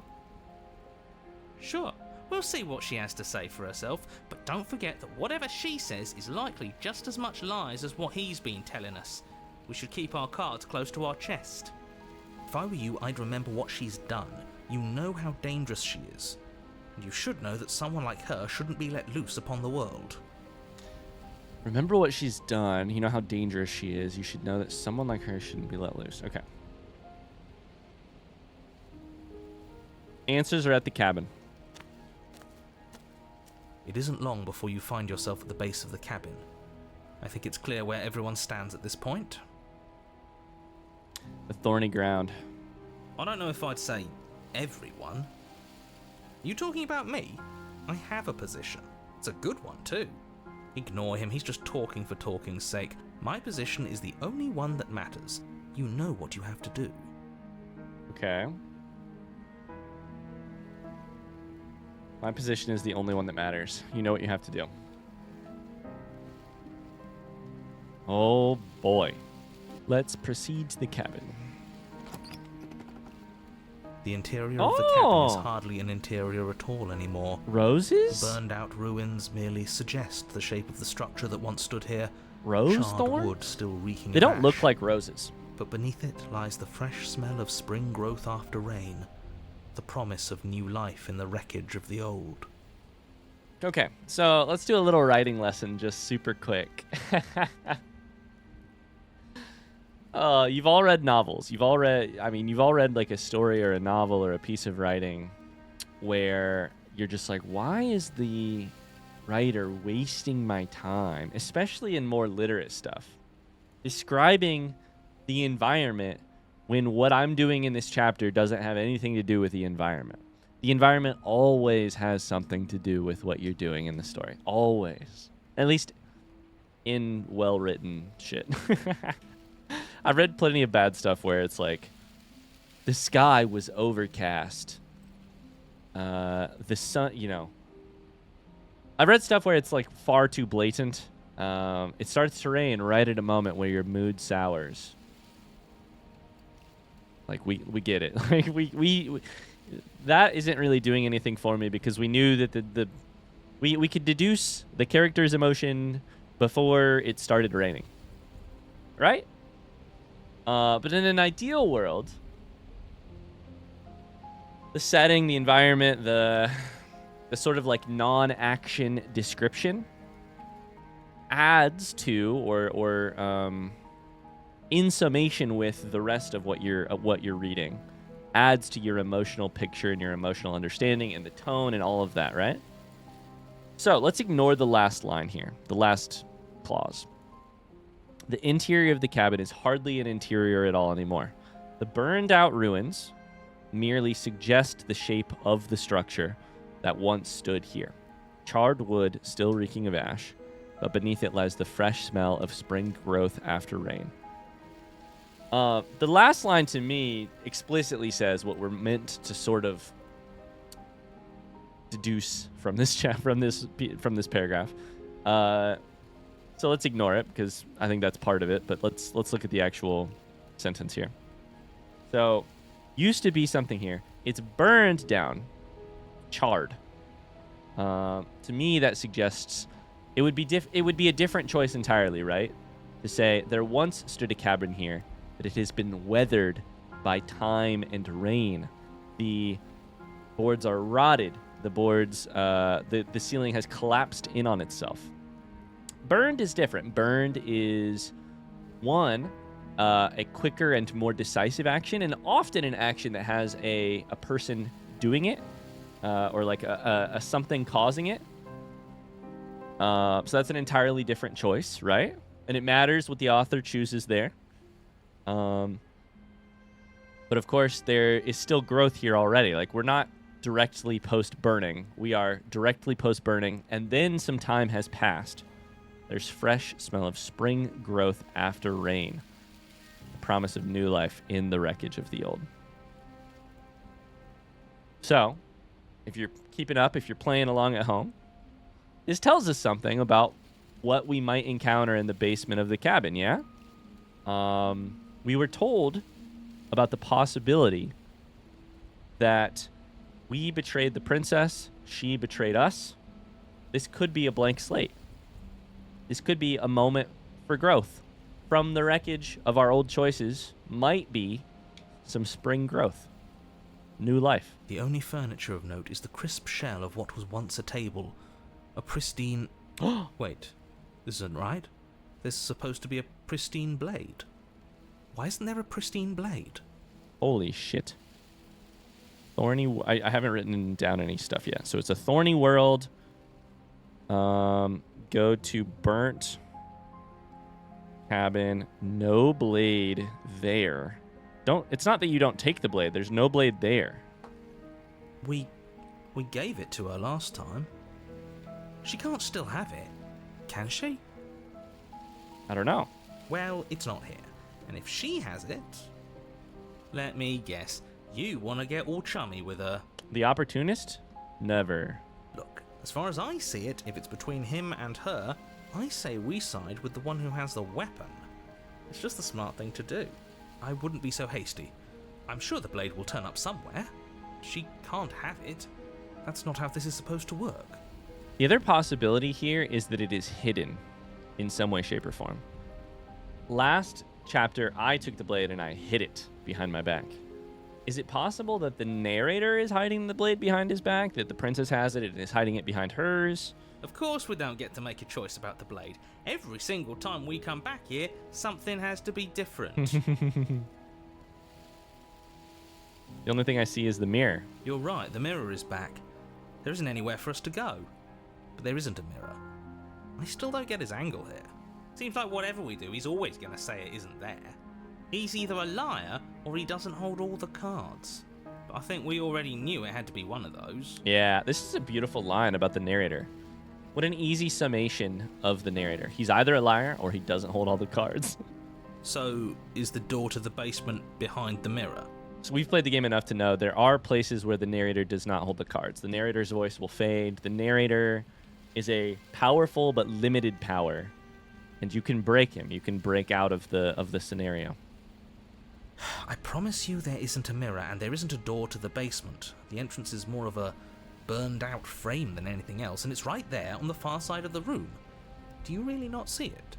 B: Sure, we'll see what she has to say for herself, but don't forget that whatever she says is likely just as much lies as what he's been telling us. We should keep our cards close to our chest. If I were you, I'd remember what she's done. You know how dangerous she is. And you should know that someone like her shouldn't be let loose upon the world.
A: Remember what she's done. You know how dangerous she is. You should know that someone like her shouldn't be let loose. Okay. Answers are at the cabin.
B: It isn't long before you find yourself at the base of the cabin. I think it's clear where everyone stands at this point.
A: the thorny ground.
B: I don't know if I'd say everyone. You talking about me? I have a position. It's a good one, too. Ignore him, he's just talking for talking's sake. My position is the only one that matters. You know what you have to do.
A: Okay. My position is the only one that matters. You know what you have to do. Oh boy. Let's proceed to the cabin.
B: The interior of the cabin is hardly an interior at all anymore.
A: Roses?
B: Burned out ruins merely suggest the shape of the structure that once stood here.
A: Rose
B: Charred
A: thorn?
B: wood still reeking
A: They
B: of
A: don't look
B: ash,
A: like roses.
B: but beneath it lies the fresh smell of spring growth after rain, the promise of new life in the wreckage of the old.
A: Okay, so let's do a little writing lesson just super quick. You've all read novels. You've all read like a story or a novel or a piece of writing where you're just like, why is the writer wasting my time, especially in more literate stuff, describing the environment when what I'm doing in this chapter doesn't have anything to do with the environment. The environment always has something to do with what you're doing in the story. Always. At least in well-written shit. I've read plenty of bad stuff where it's like, the sky was overcast. The sun, I've read stuff where it's like far too blatant. It starts to rain right at a moment where your mood sours. Like we get it. Like we that isn't really doing anything for me because we knew that we could deduce the character's emotion before it started raining. Right? But in an ideal world, the setting, the environment, the sort of like non-action description adds to or in summation with the rest of what you're reading, adds to your emotional picture and your emotional understanding and the tone and all of that, right? So let's ignore the last line here, the last clause. The interior of the cabin is hardly an interior at all anymore. The burned out ruins merely suggest the shape of the structure that once stood here. Charred wood still reeking of ash, but beneath it lies the fresh smell of spring growth after rain. The last line to me explicitly says what we're meant to sort of deduce from this from this paragraph. So let's ignore it because I think that's part of it. But let's look at the actual sentence here. So, used to be something here. It's burned down, charred. To me, that suggests it would be a different choice entirely, right? To say there once stood a cabin here, but it has been weathered by time and rain. The boards are rotted. The boards, the ceiling has collapsed in on itself. Burned is different. Burned is one, a quicker and more decisive action, and often an action that has a person doing it, or like a something causing it. So that's an entirely different choice, right? And it matters what the author chooses there. But of course, there is still growth here already. Like, we're not directly post-burning. We are directly post-burning, and then some time has passed. There's fresh smell of spring growth after rain. The promise of new life in the wreckage of the old. So, if you're keeping up, if you're playing along at home, this tells us something about what we might encounter in the basement of the cabin, yeah? We were told about the possibility that we betrayed the princess, she betrayed us. This could be a blank slate. This could be a moment for growth. From the wreckage of our old choices might be some spring growth. New life.
B: The only furniture of note is the crisp shell of what was once a table. A pristine... Wait, this isn't right. There's supposed to be a pristine blade. Why isn't there a pristine blade?
A: Holy shit. Thorny... I haven't written down any stuff yet. So it's a thorny world. Go to burnt cabin. No blade there. It's not that you don't take the blade. There's no blade there.
B: We gave it to her last time. She can't still have it, can she?
A: I don't know.
B: Well, it's not here. And if she has it, let me guess, you want to get all chummy with her.
A: The opportunist? Never.
B: Look, as far as I see it, if it's between him and her, I say we side with the one who has the weapon. It's just the smart thing to do. I wouldn't be so hasty. I'm sure the blade will turn up somewhere. She can't have it. That's not how this is supposed to work.
A: The other possibility here is that it is hidden in some way, shape, or form. Last chapter, I took the blade and I hid it behind my back. Is it possible that the narrator is hiding the blade behind his back, that the princess has it and is hiding it behind hers?
B: Of course we don't get to make a choice about the blade. Every single time we come back here, something has to be different.
A: The only thing I see is the mirror.
B: You're right, the mirror is back. There isn't anywhere for us to go. But there isn't a mirror. I still don't get his angle here. Seems like whatever we do, he's always going to say it isn't there. He's either a liar, or he doesn't hold all the cards. But I think we already knew it had to be one of those.
A: Yeah, this is a beautiful line about the narrator. What an easy summation of the narrator. He's either a liar, or he doesn't hold all the cards.
B: So, is the door to the basement behind the mirror?
A: So we've played the game enough to know there are places where the narrator does not hold the cards. The narrator's voice will fade. The narrator is a powerful but limited power, and you can break him. You can break out of the scenario.
B: I promise you there isn't a mirror, and there isn't a door to the basement. The entrance is more of a burned-out frame than anything else, and it's right there on the far side of the room. Do you really not see it?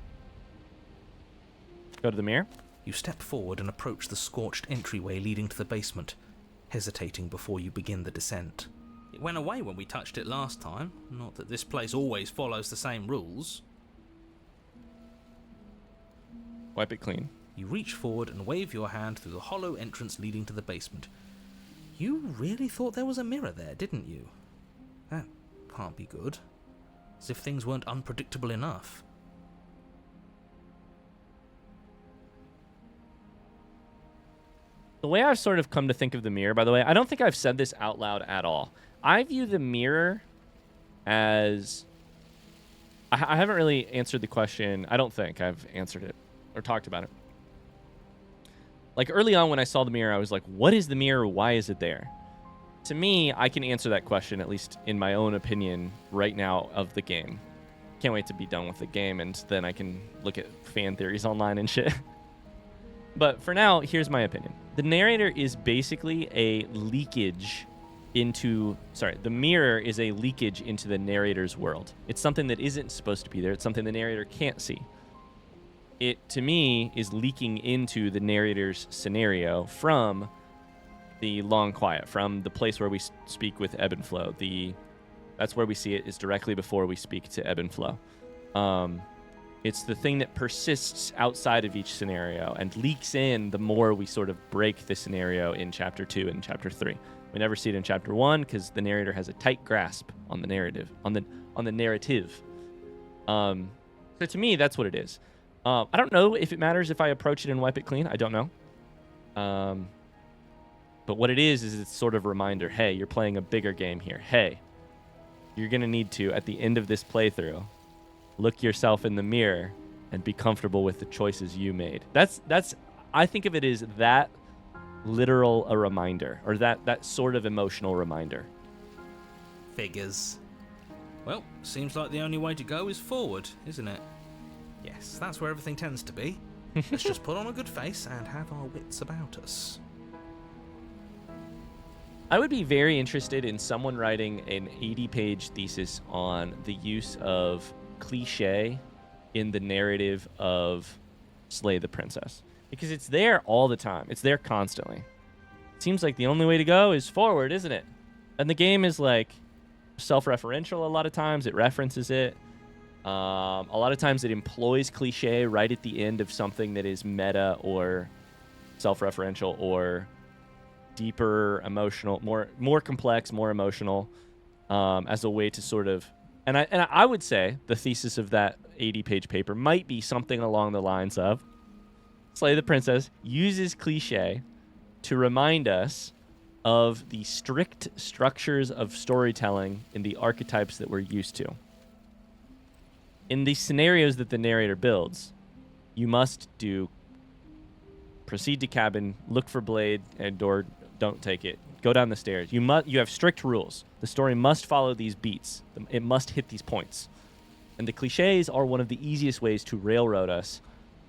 A: Go to the mirror.
B: You step forward and approach the scorched entryway leading to the basement, hesitating before you begin the descent. It went away when we touched it last time. Not that this place always follows the same rules.
A: Wipe it clean.
B: You reach forward and wave your hand through the hollow entrance leading to the basement. You really thought there was a mirror there, didn't you? That can't be good. As if things weren't unpredictable enough.
A: The way I've sort of come to think of the mirror, by the way, I don't think I've said this out loud at all. I view the mirror as... I haven't really answered the question. I don't think I've answered it or talked about it. Like early on when I saw the mirror, I was like, what is the mirror? Why is it there? To me, I can answer that question, at least in my own opinion, right now of the game. Can't wait to be done with the game, and then I can look at fan theories online and shit. But for now, here's my opinion. The narrator is basically a leakage into... Sorry, the mirror is a leakage into the narrator's world. It's something that isn't supposed to be there. It's something the narrator can't see. It, to me, is leaking into the narrator's scenario from the long quiet, from the place where we speak with ebb and flow. That's where we see it, is directly before we speak to ebb and flow. It's the thing that persists outside of each scenario and leaks in the more we sort of break the scenario in Chapter 2 and Chapter 3. We never see it in Chapter 1 because the narrator has a tight grasp on the narrative, on the narrative. So to me, that's what it is. I don't know if it matters if I approach it and wipe it clean. I don't know. But what it is it's sort of a reminder, hey, you're playing a bigger game here. Hey, you're going to need to, at the end of this playthrough, look yourself in the mirror and be comfortable with the choices you made. That's I think of it as that literal a reminder, or that sort of emotional reminder.
B: Figures. Well, seems like the only way to go is forward, isn't it? Yes, that's where everything tends to be. Let's just put on a good face and have our wits about us.
A: I would be very interested in someone writing an 80-page thesis on the use of cliche in the narrative of Slay the Princess, because it's there all the time. It's there constantly. It seems like the only way to go is forward, isn't it? And the game is like self-referential a lot of times. It references it. A lot of times it employs cliche right at the end of something that is meta or self-referential or deeper, emotional, more complex, more emotional, as a way to sort of... And I would say the thesis of that 80-page paper might be something along the lines of Slay the Princess uses cliche to remind us of the strict structures of storytelling in the archetypes that we're used to. In the scenarios that the narrator builds, you must do proceed to cabin, look for blade and door, don't take it, go down the stairs. You have strict rules. The story must follow these beats. It must hit these points. And the cliches are one of the easiest ways to railroad us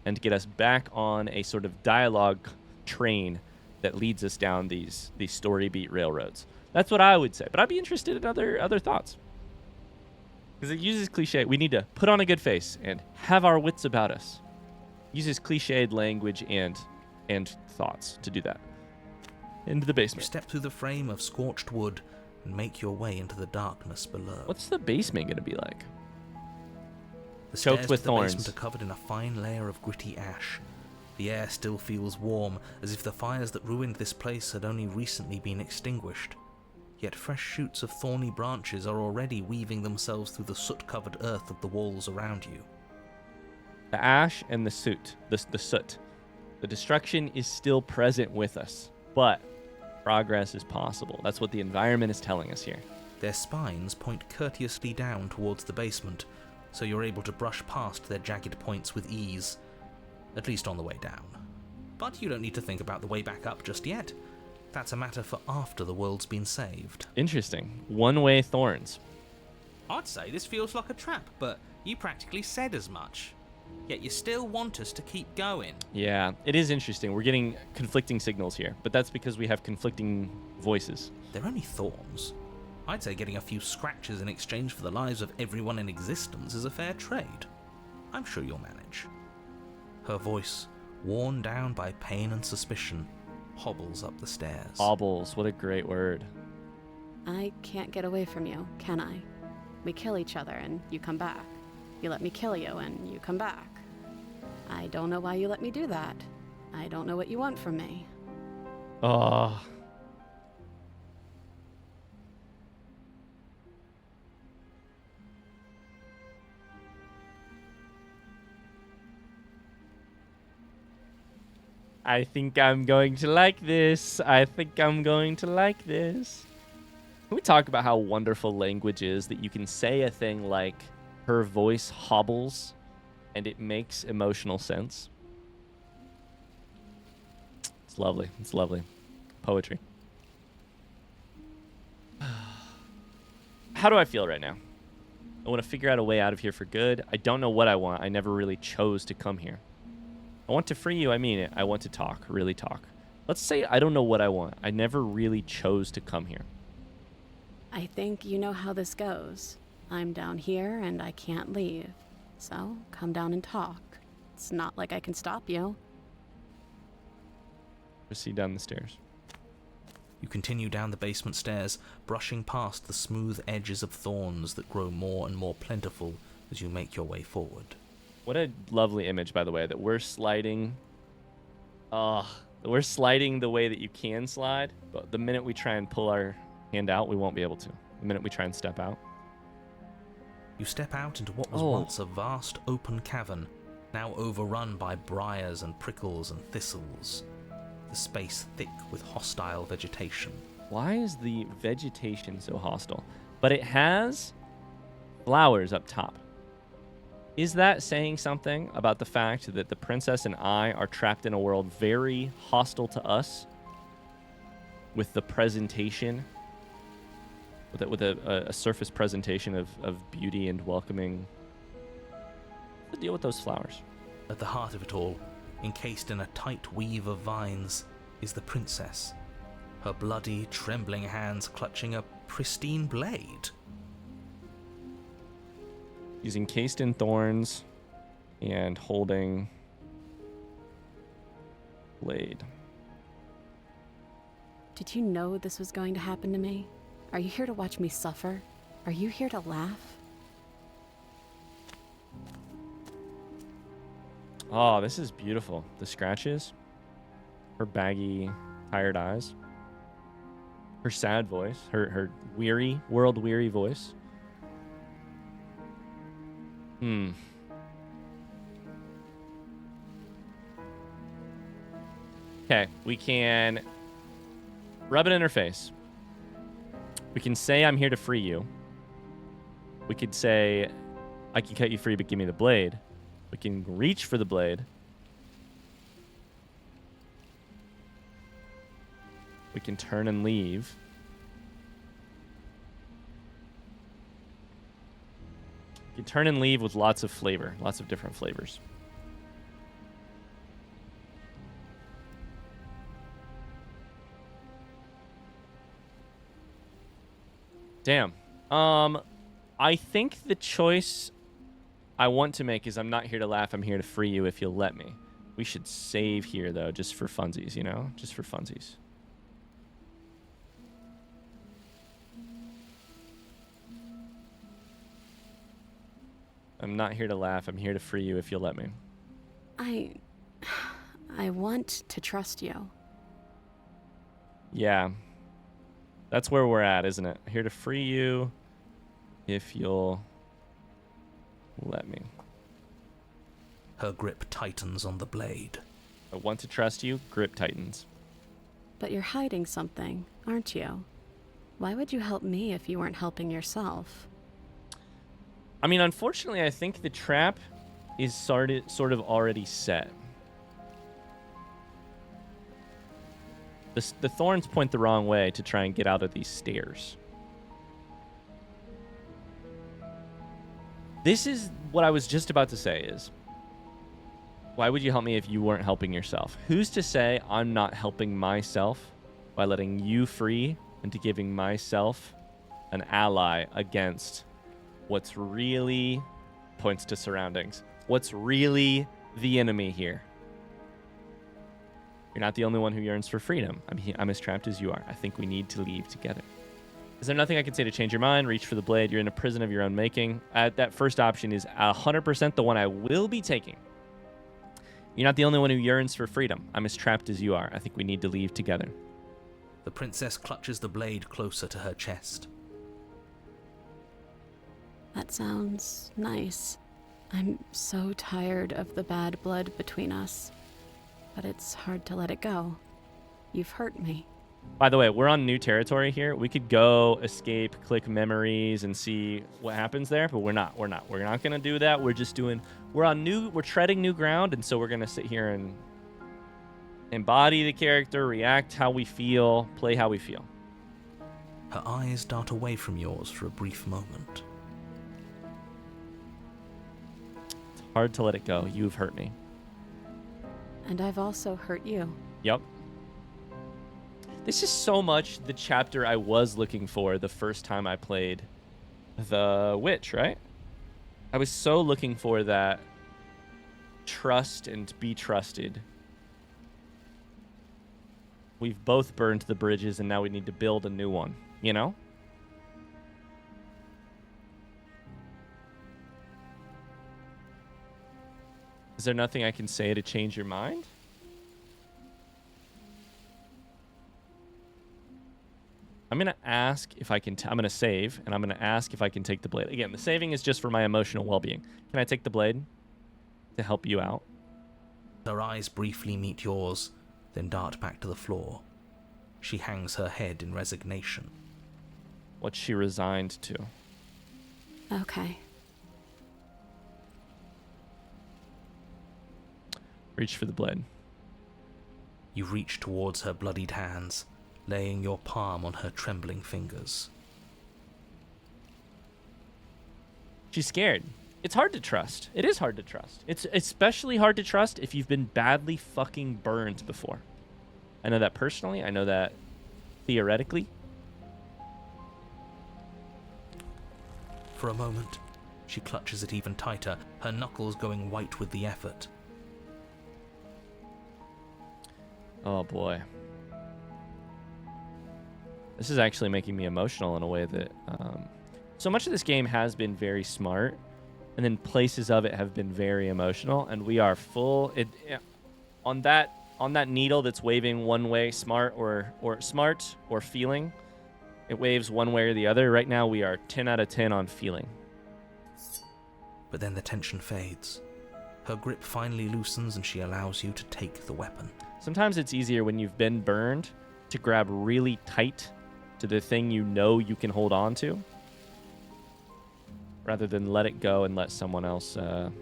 A: and to get us back on a sort of dialogue train that leads us down these story beat railroads. That's what I would say. But I'd be interested in other thoughts. Because it uses cliche. We need to put on a good face and have our wits about us. It uses cliched language and thoughts to do that. Into the
B: You
A: basement.
B: step through the frame of scorched wood and make your way into the darkness below.
A: What's the basement going to be like?
B: The
A: choked
B: stairs
A: with
B: to the
A: thorns?
B: basement are covered in a fine layer of gritty ash. The air still feels warm, as if the fires that ruined this place had only recently been extinguished. Yet fresh shoots of thorny branches are already weaving themselves through the soot-covered earth of the walls around you.
A: The ash and the soot. The soot. The destruction is still present with us, but progress is possible. That's what the environment is telling us here.
B: Their spines point courteously down towards the basement, so you're able to brush past their jagged points with ease, at least on the way down. But you don't need to think about the way back up just yet. That's a matter for after the world's been saved.
A: Interesting. One-way thorns.
B: I'd say this feels like a trap, but you practically said as much. Yet you still want us to keep going.
A: Yeah, it is interesting. We're getting conflicting signals here, but that's because we have conflicting voices.
B: They're only thorns. I'd say getting a few scratches in exchange for the lives of everyone in existence is a fair trade. I'm sure you'll manage. Her voice, worn down by pain and suspicion, hobbles up the stairs.
A: Hobbles, what a great word.
E: I can't get away from you, can I? We kill each other and you come back. You let me kill you and you come back. I don't know why you let me do that. I don't know what you want from me.
A: Oh. I think I'm going to like this. I think I'm going to like this. Can we talk about how wonderful language is that you can say a thing like her voice hobbles and it makes emotional sense? It's lovely. It's lovely. Poetry. How do I feel right now? I want to figure out a way out of here for good. I don't know what I want. I never really chose to come here. I want to free you. I mean it. I want to talk, really talk. Let's say I don't know what I want. I never really chose to come here.
E: I think you know how this goes. I'm down here and I can't leave. So come down and talk. It's not like I can stop you.
A: Proceed down the stairs.
B: You continue down the basement stairs, brushing past the smooth edges of thorns that grow more and more plentiful as you make your way forward.
A: What a lovely image, by the way, that we're sliding. We're sliding the way that you can slide, but the minute we try and pull our hand out, we won't be able to. The minute we try and step out.
B: You step out into what was once a vast open cavern, now overrun by briars and prickles and thistles. The space thick with hostile vegetation.
A: Why is the vegetation so hostile? But it has flowers up top. Is that saying something about the fact that the princess and I are trapped in a world very hostile to us? With the presentation, with a surface presentation of beauty and welcoming. What's the deal with those flowers?
B: At the heart of it all, encased in a tight weave of vines, is the princess. Her bloody, trembling hands clutching a pristine blade.
A: She's encased in thorns and holding blade.
E: Did you know this was going to happen to me? Are you here to watch me suffer? Are you here to laugh?
A: Oh, this is beautiful. The scratches, her baggy, tired eyes, her sad voice, her weary, world-weary voice. Okay, we can rub it in her face. We can say, I'm here to free you. We could say, I can cut you free, but give me the blade. We can reach for the blade. We can turn and leave. We can turn and leave with lots of flavor, lots of different flavors. Damn. I think the choice I want to make is I'm not here to laugh, I'm here to free you if you'll let me. We should save here, though, just for funsies, you know? Just for funsies. I'm not here to laugh, I'm here to free you if you'll let me.
E: I want to trust you.
A: Yeah. That's where we're at, isn't it? Here to free you if you'll let me.
B: Her grip tightens on the blade.
A: I want to trust you, grip tightens.
E: But you're hiding something, aren't you? Why would you help me if you weren't helping yourself?
A: I mean, unfortunately, I think the trap is sort of already set. The thorns point the wrong way to try and get out of these stairs. This is what I was just about to say is, why would you help me if you weren't helping yourself? Who's to say I'm not helping myself by letting you free and to giving myself an ally against what's really, points to surroundings, what's really the enemy here? You're not the only one who yearns for freedom. I'm as trapped as you are. I think we need to leave together. Is there nothing I can say to change your mind? Reach for the blade. You're in a prison of your own making. That first option is 100% the one I will be taking. You're not the only one who yearns for freedom. I'm as trapped as you are. I think we need to leave together.
B: The princess clutches the blade closer to her chest.
E: That sounds nice. I'm so tired of the bad blood between us. But it's hard to let it go. You've hurt me.
A: By the way, we're on new territory here. We could go, escape, click memories, and see what happens there, but we're not. We're not going to do that. We're treading new ground, and so we're going to sit here and embody the character, react how we feel, play how we feel.
B: Her eyes dart away from yours for a brief moment.
A: It's hard to let it go. You've hurt me.
E: And I've also hurt you.
A: Yep. This is so much the chapter I was looking for the first time I played the Witch, right? I was so looking for that trust and be trusted. We've both burned the bridges and now we need to build a new one, you know? Is there nothing I can say to change your mind? I'm going to ask if I can... I'm going to save, and I'm going to ask if I can take the blade. Again, the saving is just for my emotional well-being. Can I take the blade to help you out?
B: Her eyes briefly meet yours, then dart back to the floor. She hangs her head in resignation.
A: What's she resigned to?
E: Okay.
A: Reach for the blade.
B: You reach towards her bloodied hands, laying your palm on her trembling fingers.
A: She's scared. It's hard to trust. It is hard to trust. It's especially hard to trust if you've been badly fucking burned before. I know that personally. I know that theoretically.
B: For a moment, she clutches it even tighter, her knuckles going white with the effort.
A: Oh boy. This is actually making me emotional in a way that... so much of this game has been very smart, and then places of it have been very emotional, and we are full... on that needle that's waving one way, smart or feeling, it waves one way or the other. Right now, we are 10 out of 10 on feeling.
B: But then the tension fades. Her grip finally loosens, and she allows you to take the weapon.
A: Sometimes it's easier when you've been burned to grab really tight to the thing you know you can hold on to, rather than let it go and let someone else in.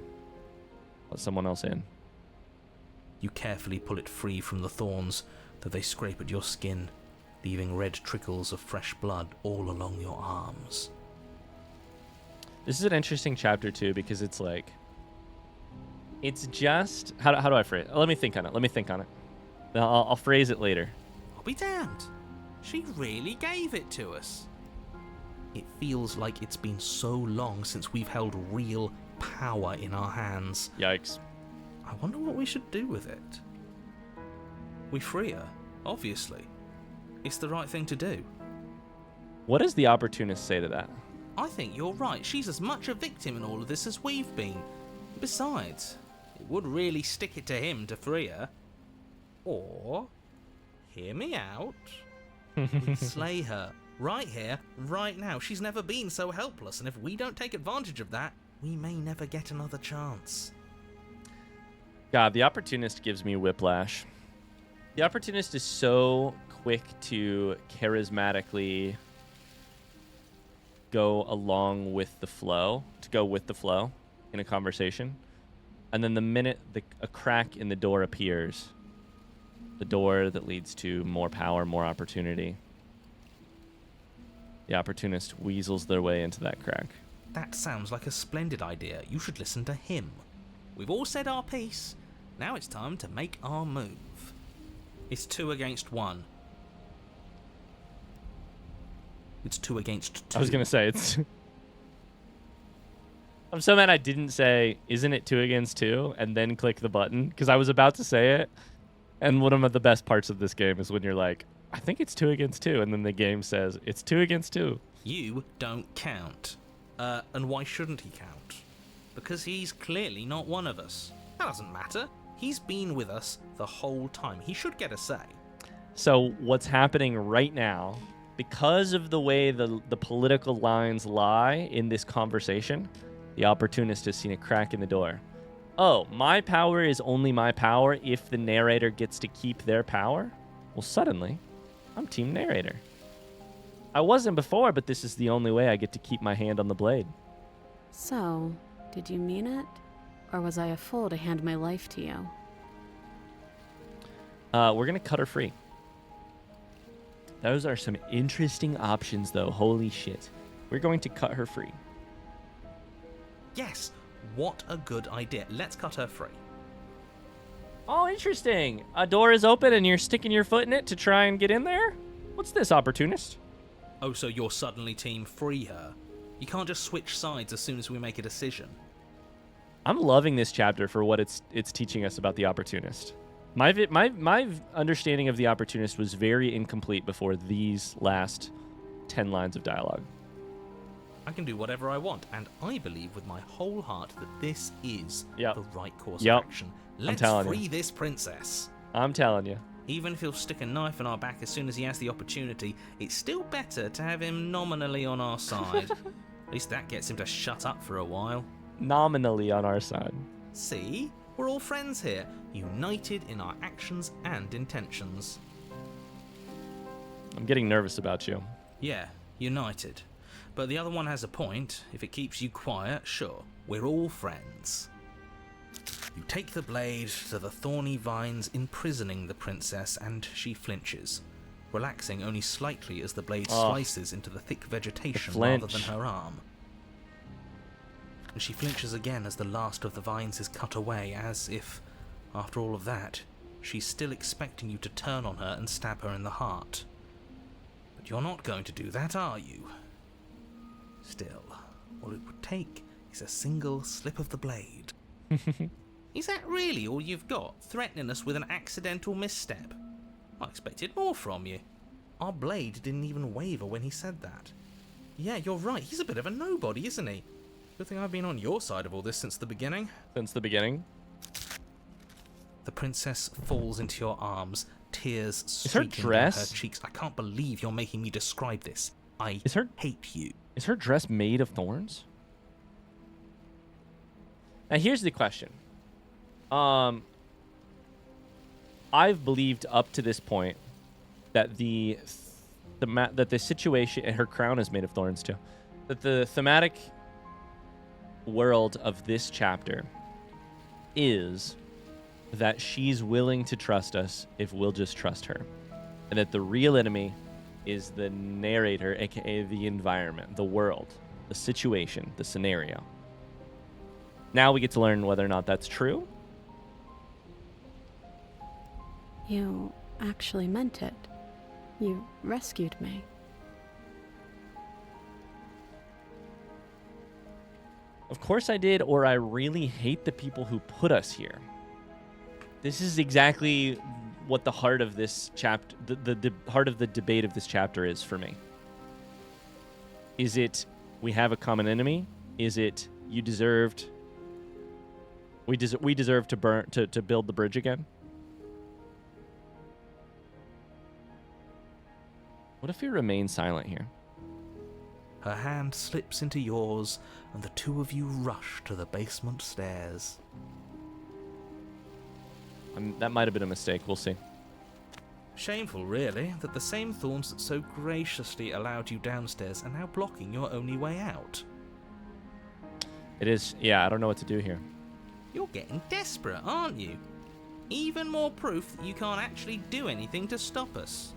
B: You carefully pull it free from the thorns, though they scrape at your skin, leaving red trickles of fresh blood all along your arms.
A: This is an interesting chapter too, because it's like, it's just how do I phrase it? Let me think on it. I'll phrase it later.
B: I'll be damned. She really gave it to us. It feels like it's been so long since we've held real power in our hands.
A: Yikes.
B: I wonder what we should do with it. We free her, obviously. It's the right thing to do.
A: What does the opportunist say to that?
B: I think you're right. She's as much a victim in all of this as we've been. Besides, it would really stick it to him to free her. Or, hear me out, we slay her. Right here, right now. She's never been so helpless, and if we don't take advantage of that, we may never get another chance.
A: God, the opportunist gives me whiplash. The opportunist is so quick to charismatically go with the flow in a conversation. And then the minute a crack in the door appears, the door that leads to more power, more opportunity, the opportunist weasels their way into that crack.
B: That sounds like a splendid idea. You should listen to him. We've all said our piece. Now it's time to make our move. It's 2 against 1. It's 2 against 2.
A: I was going to say, it's... I'm so mad I didn't say, isn't it 2 against 2? And then click the button, because I was about to say it. And one of the best parts of this game is when you're like, I think it's 2 against 2. And then the game says, it's 2 against 2.
B: You don't count. And why shouldn't he count? Because he's clearly not one of us. That doesn't matter. He's been with us the whole time. He should get a say.
A: So what's happening right now, because of the way the political lines lie in this conversation, the opportunist has seen a crack in the door. Oh, my power is only my power if the narrator gets to keep their power? Well, suddenly, I'm team narrator. I wasn't before, but this is the only way I get to keep my hand on the blade.
E: So, did you mean it? Or was I a fool to hand my life to you?
A: We're going to cut her free. Those are some interesting options, though. Holy shit. We're going to cut her free.
B: Yes, what a good idea. Let's cut her free.
A: Oh, interesting. A door is open and you're sticking your foot in it to try and get in there? What's this, opportunist?
B: Oh, so you're suddenly team free her. You can't just switch sides as soon as we make a decision.
A: I'm loving this chapter for what it's teaching us about the opportunist. My understanding of the opportunist was very incomplete before these last 10 lines of dialogue.
B: I can do whatever I want, and I believe with my whole heart that this is
A: Yep.
B: the right course
A: Yep.
B: of action. Let's
A: telling you.
B: free this princess.
A: I'm telling you.
B: Even if he'll stick a knife in our back as soon as he has the opportunity, it's still better to have him nominally on our side. At least that gets him to shut up for a while.
A: Nominally on our side.
B: See? We're all friends here, united in our actions and intentions.
A: I'm getting nervous about you.
B: Yeah, united. But the other one has a point. If it keeps you quiet, sure, we're all friends. You take the blade to the thorny vines imprisoning the princess, and she flinches, relaxing only slightly as the blade slices into the thick vegetation rather than her arm. And she flinches again as the last of the vines is cut away, as if, after all of that, she's still expecting you to turn on her and stab her in the heart. But you're not going to do that, are you? Still, all it would take is a single slip of the blade. Is that really all you've got, threatening us with an accidental misstep? I expected more from you. Our blade didn't even waver when he said that. Yeah, you're right, he's a bit of a nobody, isn't he? Good thing I've been on your side of all this since the beginning.
A: Since the beginning.
B: The princess falls into your arms, tears
A: Is her
B: streaking down
A: dress-
B: her cheeks. I can't believe you're making me describe this. I hate you.
A: Is her dress made of thorns? Now here's the question. I've believed up to this point that the situation, and her crown is made of thorns too, that the thematic world of this chapter is that she's willing to trust us if we'll just trust her, and that the real enemy is the narrator, aka the environment, the world, the situation, the scenario. Now we get to learn whether or not that's true.
E: You actually meant it. You rescued me.
A: Of course I did, or I really hate the people who put us here. This is exactly what the heart of this chapter, the heart of the debate of this chapter is for me. Is it we have a common enemy? Is it you deserved? We deserve to build the bridge again. What if we remain silent here?
B: Her hand slips into yours, and the two of you rush to the basement stairs.
A: That might have been a mistake. We'll see.
B: Shameful, really, that the same thorns that so graciously allowed you downstairs are now blocking your only way out.
A: It is. Yeah, I don't know what to do here.
B: You're getting desperate, aren't you? Even more proof that you can't actually do anything to stop us.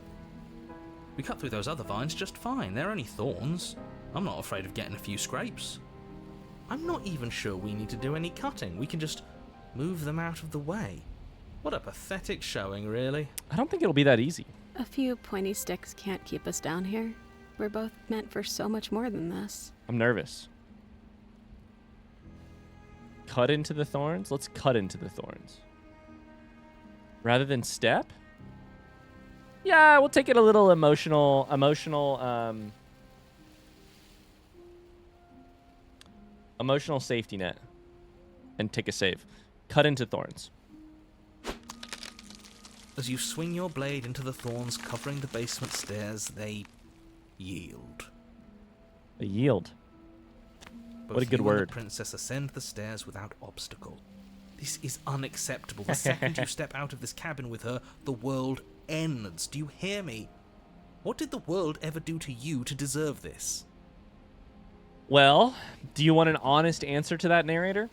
B: We cut through those other vines just fine. They're only thorns. I'm not afraid of getting a few scrapes. I'm not even sure we need to do any cutting. We can just move them out of the way. What a pathetic showing, really.
A: I don't think it'll be that easy.
E: A few pointy sticks can't keep us down here. We're both meant for so much more than this.
A: I'm nervous. Cut into the thorns? Let's cut into the thorns. Rather than step? Yeah, we'll take it a little emotional safety net and take a save. Cut into thorns.
B: As you swing your blade into the thorns covering the basement stairs, they yield.
A: A yield.
B: Both
A: What a good
B: you
A: word.
B: And the princess ascend the stairs without obstacle. This is unacceptable. The second you step out of this cabin with her, the world ends. Do you hear me? What did the world ever do to you to deserve this?
A: Well, do you want an honest answer to that, narrator?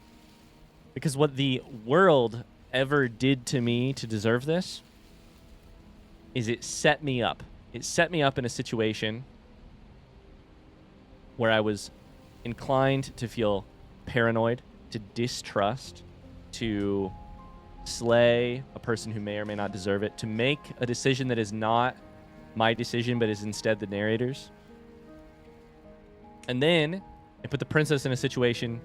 A: Because what the world ever did to me to deserve this is it set me up. It set me up in a situation where I was inclined to feel paranoid, to distrust, to slay a person who may or may not deserve it, to make a decision that is not my decision but is instead the narrator's. And then I put the princess in a situation,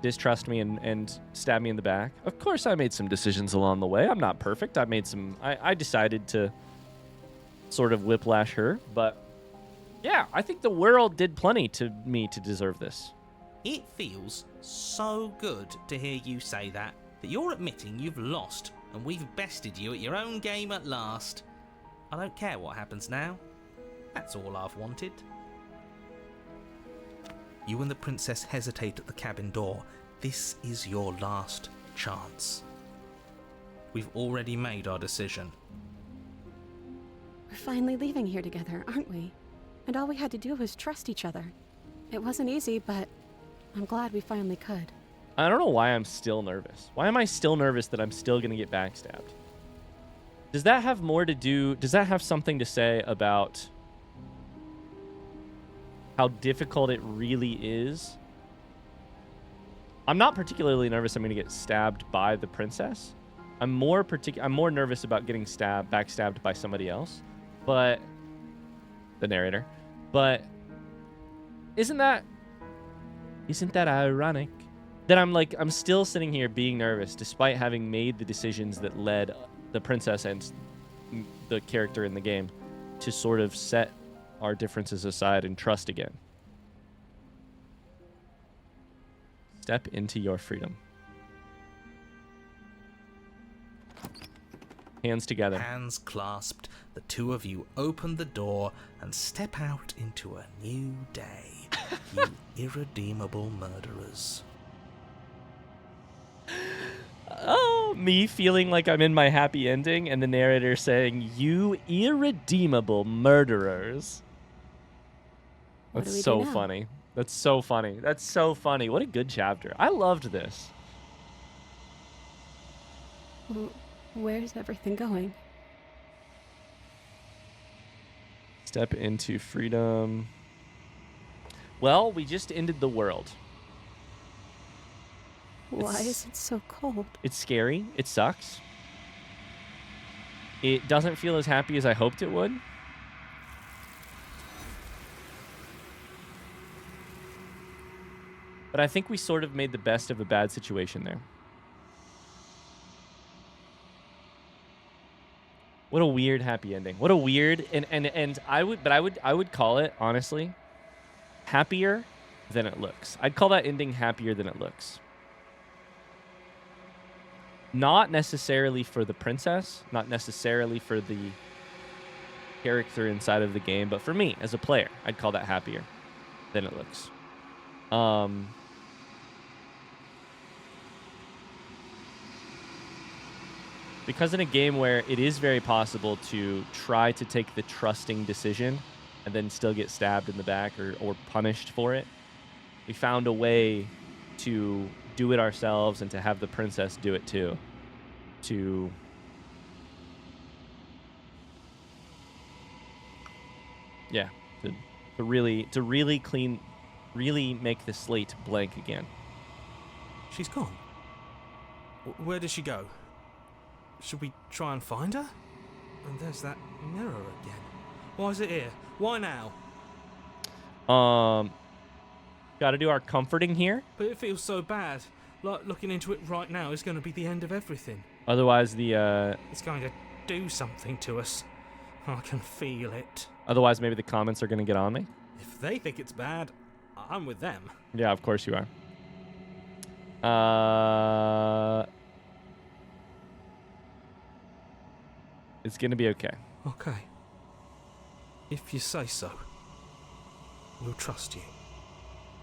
A: distrust me and stab me in the back. Of course I made some decisions along the way. I'm not perfect. I decided to sort of whiplash her, but yeah, I think the world did plenty to me to deserve this.
B: It feels so good to hear you say that you're admitting you've lost and we've bested you at your own game at last. I don't care what happens now. That's all I've wanted. You and the princess hesitate at the cabin door. This is your last chance. We've already made our decision.
E: We're finally leaving here together, aren't we? And all we had to do was trust each other. It wasn't easy, but I'm glad we finally could.
A: I don't know why I'm still nervous. Why am I still nervous that I'm still going to get backstabbed? Does that have more to do... Does that have something to say about how difficult it really is? I'm not particularly nervous I'm going to get stabbed by the princess. I'm more nervous about getting backstabbed by somebody else. But... the narrator. But... Isn't that ironic? That I'm still sitting here being nervous despite having made the decisions that led the princess and the character in the game to sort of set our differences aside and trust again. Step into your freedom. Hands together.
B: Hands clasped, the two of you open the door and step out into a new day. You irredeemable murderers.
A: Oh, me feeling like I'm in my happy ending and the narrator saying, "You irredeemable murderers."
E: What do
A: That's
E: we
A: so
E: do now?
A: funny. That's so funny. That's so funny. What a good chapter. I loved this.
E: Where's everything going?
A: Step into freedom. Well, we just ended the world.
E: Why is it so cold?
A: It's scary. It sucks. It doesn't feel as happy as I hoped it would. But I think we sort of made the best of a bad situation there. What a weird happy ending. What a weird and I would call it, honestly, happier than it looks. I'd call that ending happier than it looks. Not necessarily for the princess, not necessarily for the character inside of the game, but for me as a player, I'd call that happier than it looks. Because in a game where it is very possible to try to take the trusting decision and then still get stabbed in the back or punished for it, we found a way to do it ourselves and to have the princess do it too. To really make the slate blank again.
B: She's gone. Where did she go? Should we try and find her? And there's that mirror again. Why is it here? Why now?
A: Got to do our comforting here.
B: But it feels so bad. Like looking into it right now is going to be the end of everything.
A: Otherwise,
B: It's going to do something to us. I can feel it.
A: Otherwise, maybe the comments are going to get on me.
B: If they think it's bad, I'm with them.
A: Yeah, of course you are. It's going to be okay.
B: Okay. If you say so, we'll trust you.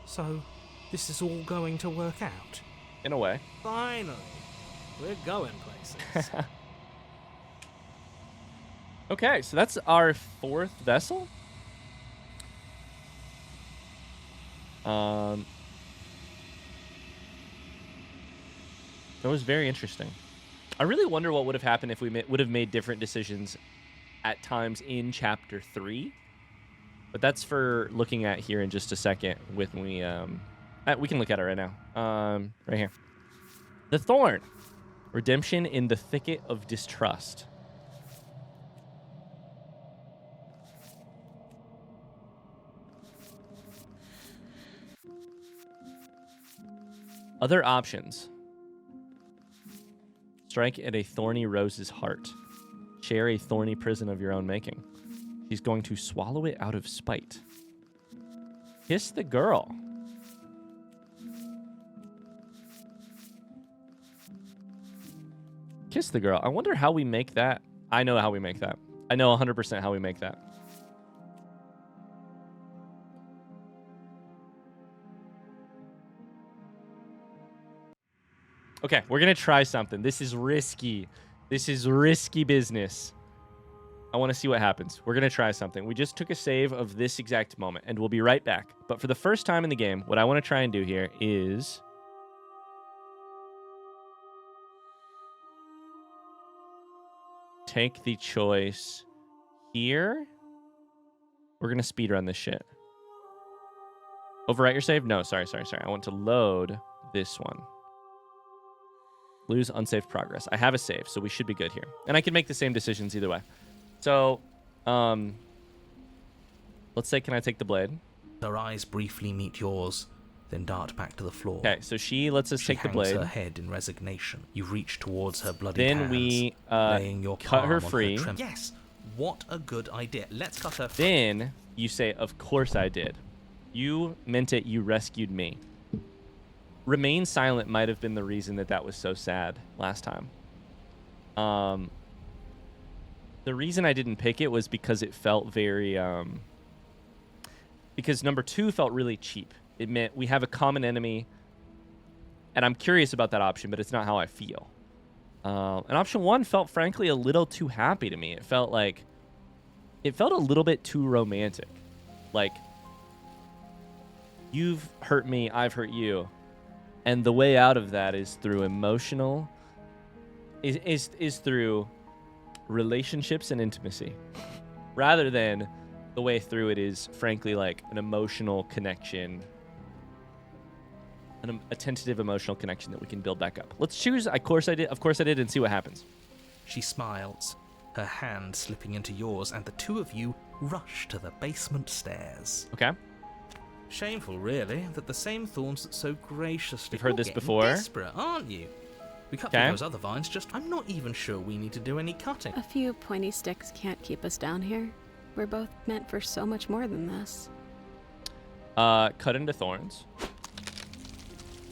B: So, this is all going to work out?
A: In a way.
B: Finally. We're going places.
A: Okay, so that's our fourth vessel. That was very interesting. I really wonder what would have happened if we would have made different decisions at times in Chapter 3. But that's for looking at here in just a second. We can look at it right now. Right here. The Thorn. Redemption in the thicket of distrust. Other options. Strike at a thorny rose's heart. Share a thorny prison of your own making. She's going to swallow it out of spite. Kiss the girl. Kiss the girl. I wonder how we make that. I know how we make that. I know 100% how we make that. Okay, we're going to try something. This is risky. This is risky business. I want to see what happens. We're going to try something. We just took a save of this exact moment, and we'll be right back. But for the first time in the game, what I want to try and do here is... take the choice here. We're going to speedrun this shit. Overwrite your save? No, sorry. I want to load this one. Lose unsaved progress. I have a save, so we should be good here. And I can make the same decisions either way. So, let's say, can I take the blade?
B: Her eyes briefly meet yours, then dart back to the floor.
A: Okay, so she lets us take the blade.
B: She hangs her head in resignation. You reach towards her bloody
A: then
B: hands,
A: we
B: laying your
A: cut her
B: palm on
A: free.
B: Yes, what a good idea. Let's cut her free.
A: Then you say, of course I did. You meant it. You rescued me. Remain silent might have been the reason that was so sad last time. The reason I didn't pick it was because it felt very... because number 2 felt really cheap. It meant we have a common enemy, and I'm curious about that option, but it's not how I feel. And option 1 felt frankly a little too happy to me. It felt a little bit too romantic. Like, you've hurt me, I've hurt you. And the way out of that is through emotional, is through relationships and intimacy. Rather than the way through it is, frankly, like an emotional connection, a tentative emotional connection that we can build back up. Let's choose. Of course I did, and see what happens.
B: She smiles, her hand slipping into yours, and the two of you rush to the basement stairs.
A: Okay.
B: Shameful, really, that the same thorns that so graciously...
A: You've heard this before.
B: Desperate, aren't you? We cut through
A: Okay.
B: those other vines, I'm not even sure we need to do any cutting.
E: A few pointy sticks can't keep us down here. We're both meant for so much more than this.
A: Cut into thorns.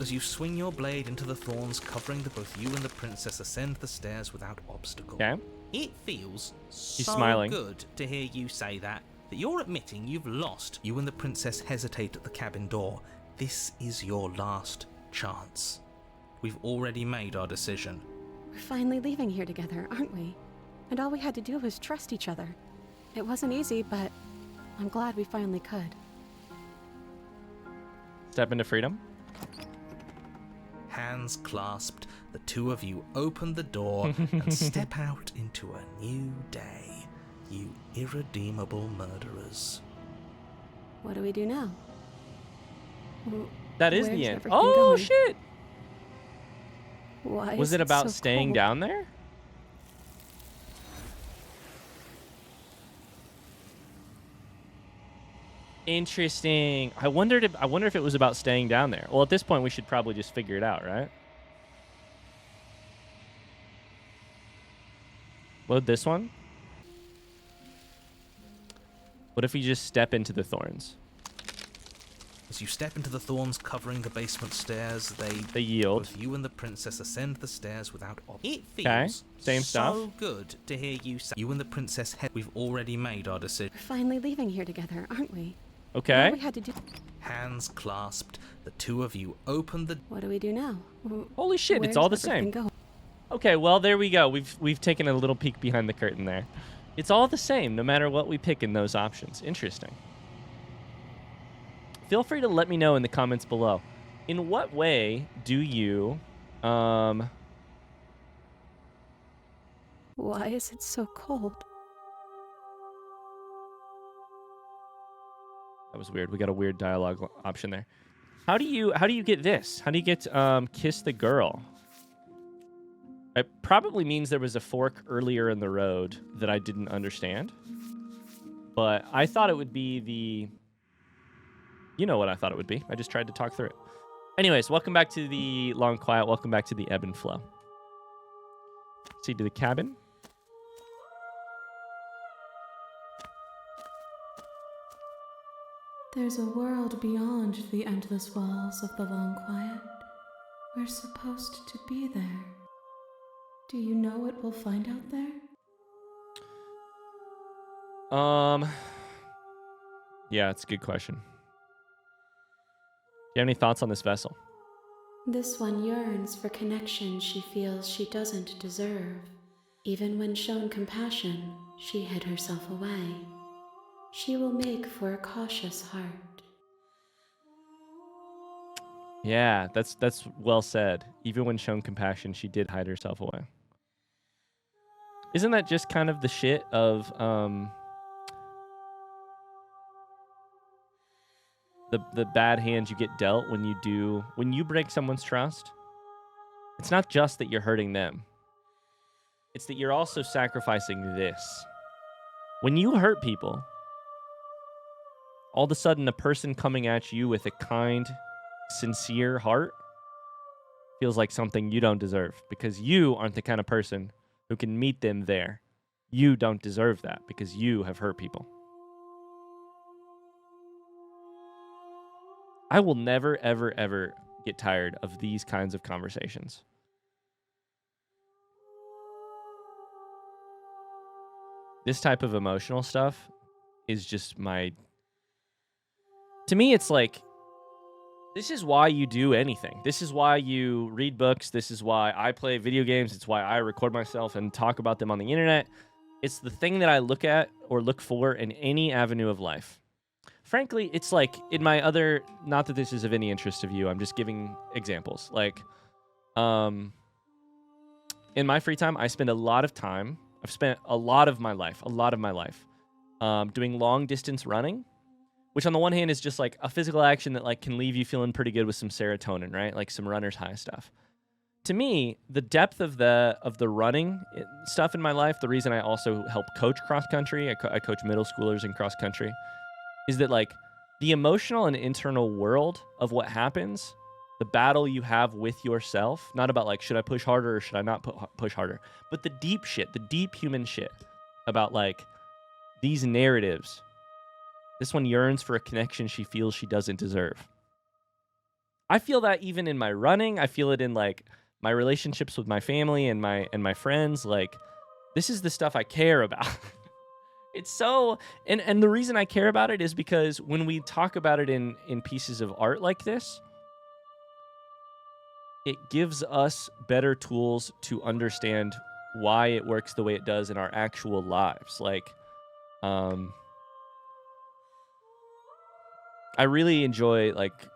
B: As you swing your blade into the thorns, covering both you and the princess ascend the stairs without obstacle.
A: Okay.
B: It feels so
A: smiling.
B: good to hear you say that you're admitting you've lost. You and the princess hesitate at the cabin door. This is your last chance. We've already made our decision.
E: We're finally leaving here together, aren't we? And all we had to do was trust each other. It wasn't easy, but I'm glad we finally could.
A: Step into freedom.
B: Hands clasped, the two of you open the door and step out into a new day, you irredeemable murderers.
E: What do we do now?
A: That is
E: Where's
A: the end.
E: everything
A: Oh,
E: going?
A: shit.
E: Why
A: Was
E: is
A: it about
E: so
A: staying
E: cold?
A: down there? Interesting. I wonder if it was about staying down there. Well, at this point, we should probably just figure it out, right? Load this one. What if we just step into the thorns?
B: As you step into the thorns covering the basement stairs,
A: They yield.
B: both you and the princess ascend the stairs without obstacle. It
A: Okay,
B: feels
A: same
B: so
A: stuff.
B: good to hear you say you and the princess we've already made our decision.
E: We're finally leaving here together, aren't we? All
A: Okay.
E: we had to do.
B: Hands clasped, the two of you open the...
E: What do we do now?
A: Holy shit, it's
E: Where's
A: all the
E: everything
A: same.
E: going?
A: Okay, well, there we go. We've taken a little peek behind the curtain there. It's all the same, no matter what we pick in those options. Interesting. Feel free to let me know in the comments below. In what way do you,
E: Why is it so cold?
A: That was weird. We got a weird dialogue option there. How do you get this? How do you get kiss the girl? It probably means there was a fork earlier in the road that I didn't understand. But I thought it would be the... You know what I thought it would be. I just tried to talk through it. Anyways, welcome back to the Long Quiet. Welcome back to the Ebb and Flow. See to the cabin.
F: There's a world beyond the endless walls of the Long Quiet. We're supposed to be there. Do you know what we'll find out there?
A: Yeah, it's a good question. Do you have any thoughts on this vessel?
F: This one yearns for connection she feels she doesn't deserve. Even when shown compassion, she hid herself away. She will make for a cautious heart.
A: Yeah, that's well said. Even when shown compassion, she did hide herself away. Isn't that just kind of the shit of the bad hand you get dealt when you break someone's trust? It's not just that you're hurting them. It's that you're also sacrificing this. When you hurt people, all of a sudden a person coming at you with a kind, sincere heart feels like something you don't deserve because you aren't the kind of person who can meet them there. You don't deserve that because you have hurt people. I will never, ever, ever get tired of these kinds of conversations. This type of emotional stuff is just to me, it's like This is why you do anything. This is why you read books. This is why I play video games. It's why I record myself and talk about them on the internet. It's the thing that I look at or look for in any avenue of life. Frankly, it's like in my other, not that this is of any interest of you, I'm just giving examples. Like, in my free time, I spend a lot of time, I've spent a lot of my life, doing long distance running, which on the one hand is just like a physical action that like can leave you feeling pretty good with some serotonin, right? Like some runner's high stuff. To me, the depth of the running stuff in my life, the reason I also help coach cross country, I coach middle schoolers in cross country, is that like the emotional and internal world of what happens, the battle you have with yourself, not about like, should I push harder or should I not push harder, but the deep shit, the deep human shit about like these narratives. This one yearns for a connection she feels she doesn't deserve. I feel that even in my running. I feel it in like my relationships with my family and my friends. Like, this is the stuff I care about. It's so, and the reason I care about it is because when we talk about it in pieces of art like this, it gives us better tools to understand why it works the way it does in our actual lives. Like, I really enjoy like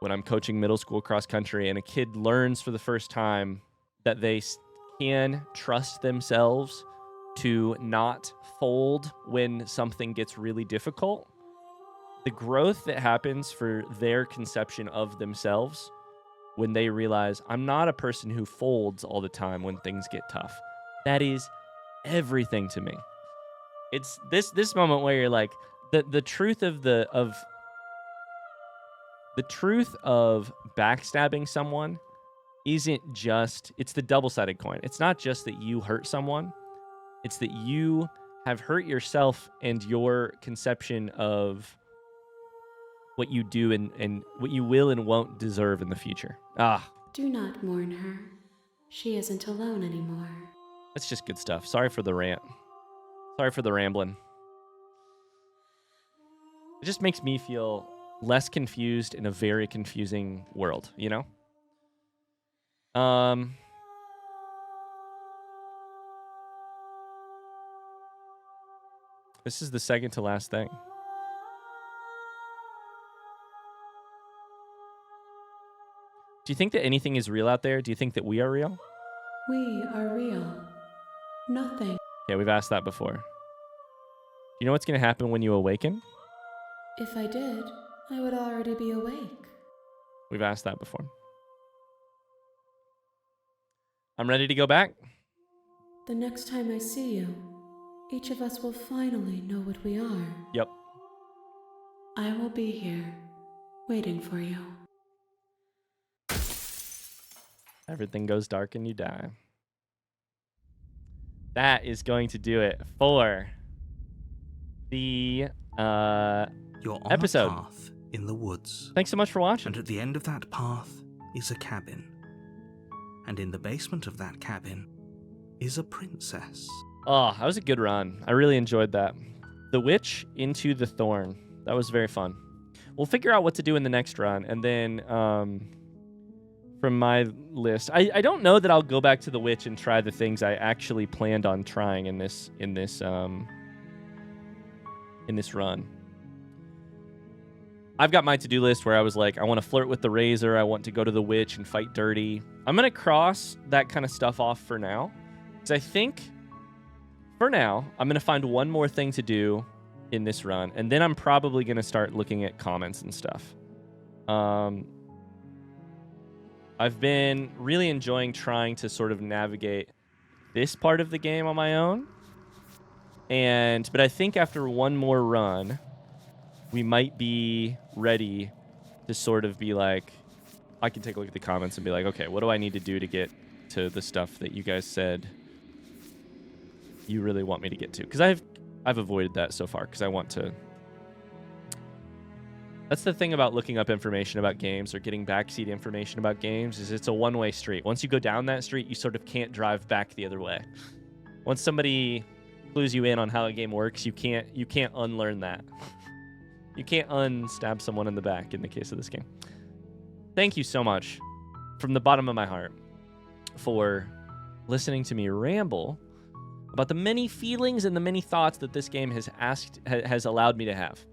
A: when I'm coaching middle school cross country and a kid learns for the first time that they can trust themselves to not fold when something gets really difficult. The growth that happens for their conception of themselves when they realize I'm not a person who folds all the time when things get tough. That is everything to me. It's this moment where you're like, the truth of the truth of backstabbing someone isn't just, it's the double-sided coin. It's not just that you hurt someone, it's that you have hurt yourself and your conception of what you do and what you will and won't deserve in the future.
F: Do not mourn her. She isn't alone anymore.
A: That's just good stuff. Sorry for the rant. Sorry for the rambling. It just makes me feel less confused in a very confusing world, you know? This is the second to last thing. Do you think that anything is real out there? Do you think that we are real?
F: We are real. Nothing.
A: Yeah, we've asked that before. Do you know what's going to happen when you awaken?
F: If I did, I would already be awake.
A: We've asked that before. I'm ready to go back.
F: The next time I see you, each of us will finally know what we are.
A: Yep.
F: I will be here, waiting for you.
A: Everything goes dark and you die. That is going to do it for the
B: You're on
A: episode.
B: a path in the woods.
A: Thanks so much for watching.
B: And at the end of that path is a cabin. And in the basement of that cabin is a princess.
A: Oh, that was a good run. I really enjoyed that. The Witch into the Thorn. That was very fun. We'll figure out what to do in the next run. And then from my list, I don't know that I'll go back to the Witch and try the things I actually planned on trying in this run. I've got my to-do list where I was like, I want to flirt with the Razor. I want to go to the Witch and fight dirty. I'm going to cross that kind of stuff off for now. Because I think, for now, I'm going to find one more thing to do in this run. And then I'm probably going to start looking at comments and stuff. I've been really enjoying trying to sort of navigate this part of the game on my own. But I think after one more run, we might be ready to sort of be like, I can take a look at the comments and be like, okay, what do I need to do to get to the stuff that you guys said you really want me to get to? Because I've avoided that so far because I want to. That's the thing about looking up information about games or getting backseat information about games is it's a one-way street. Once you go down that street, you sort of can't drive back the other way. Once somebody clues you in on how a game works, you can't unlearn that. You can't unstab someone in the back in the case of this game. Thank you so much from the bottom of my heart for listening to me ramble about the many feelings and the many thoughts that this game has allowed me to have.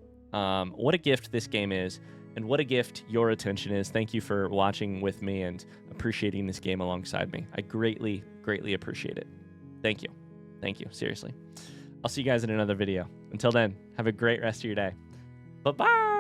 A: What a gift this game is, and what a gift your attention is. Thank you for watching with me and appreciating this game alongside me. I greatly, greatly appreciate it. Thank you. Thank you. Seriously. I'll see you guys in another video. Until then, have a great rest of your day. Bye-bye.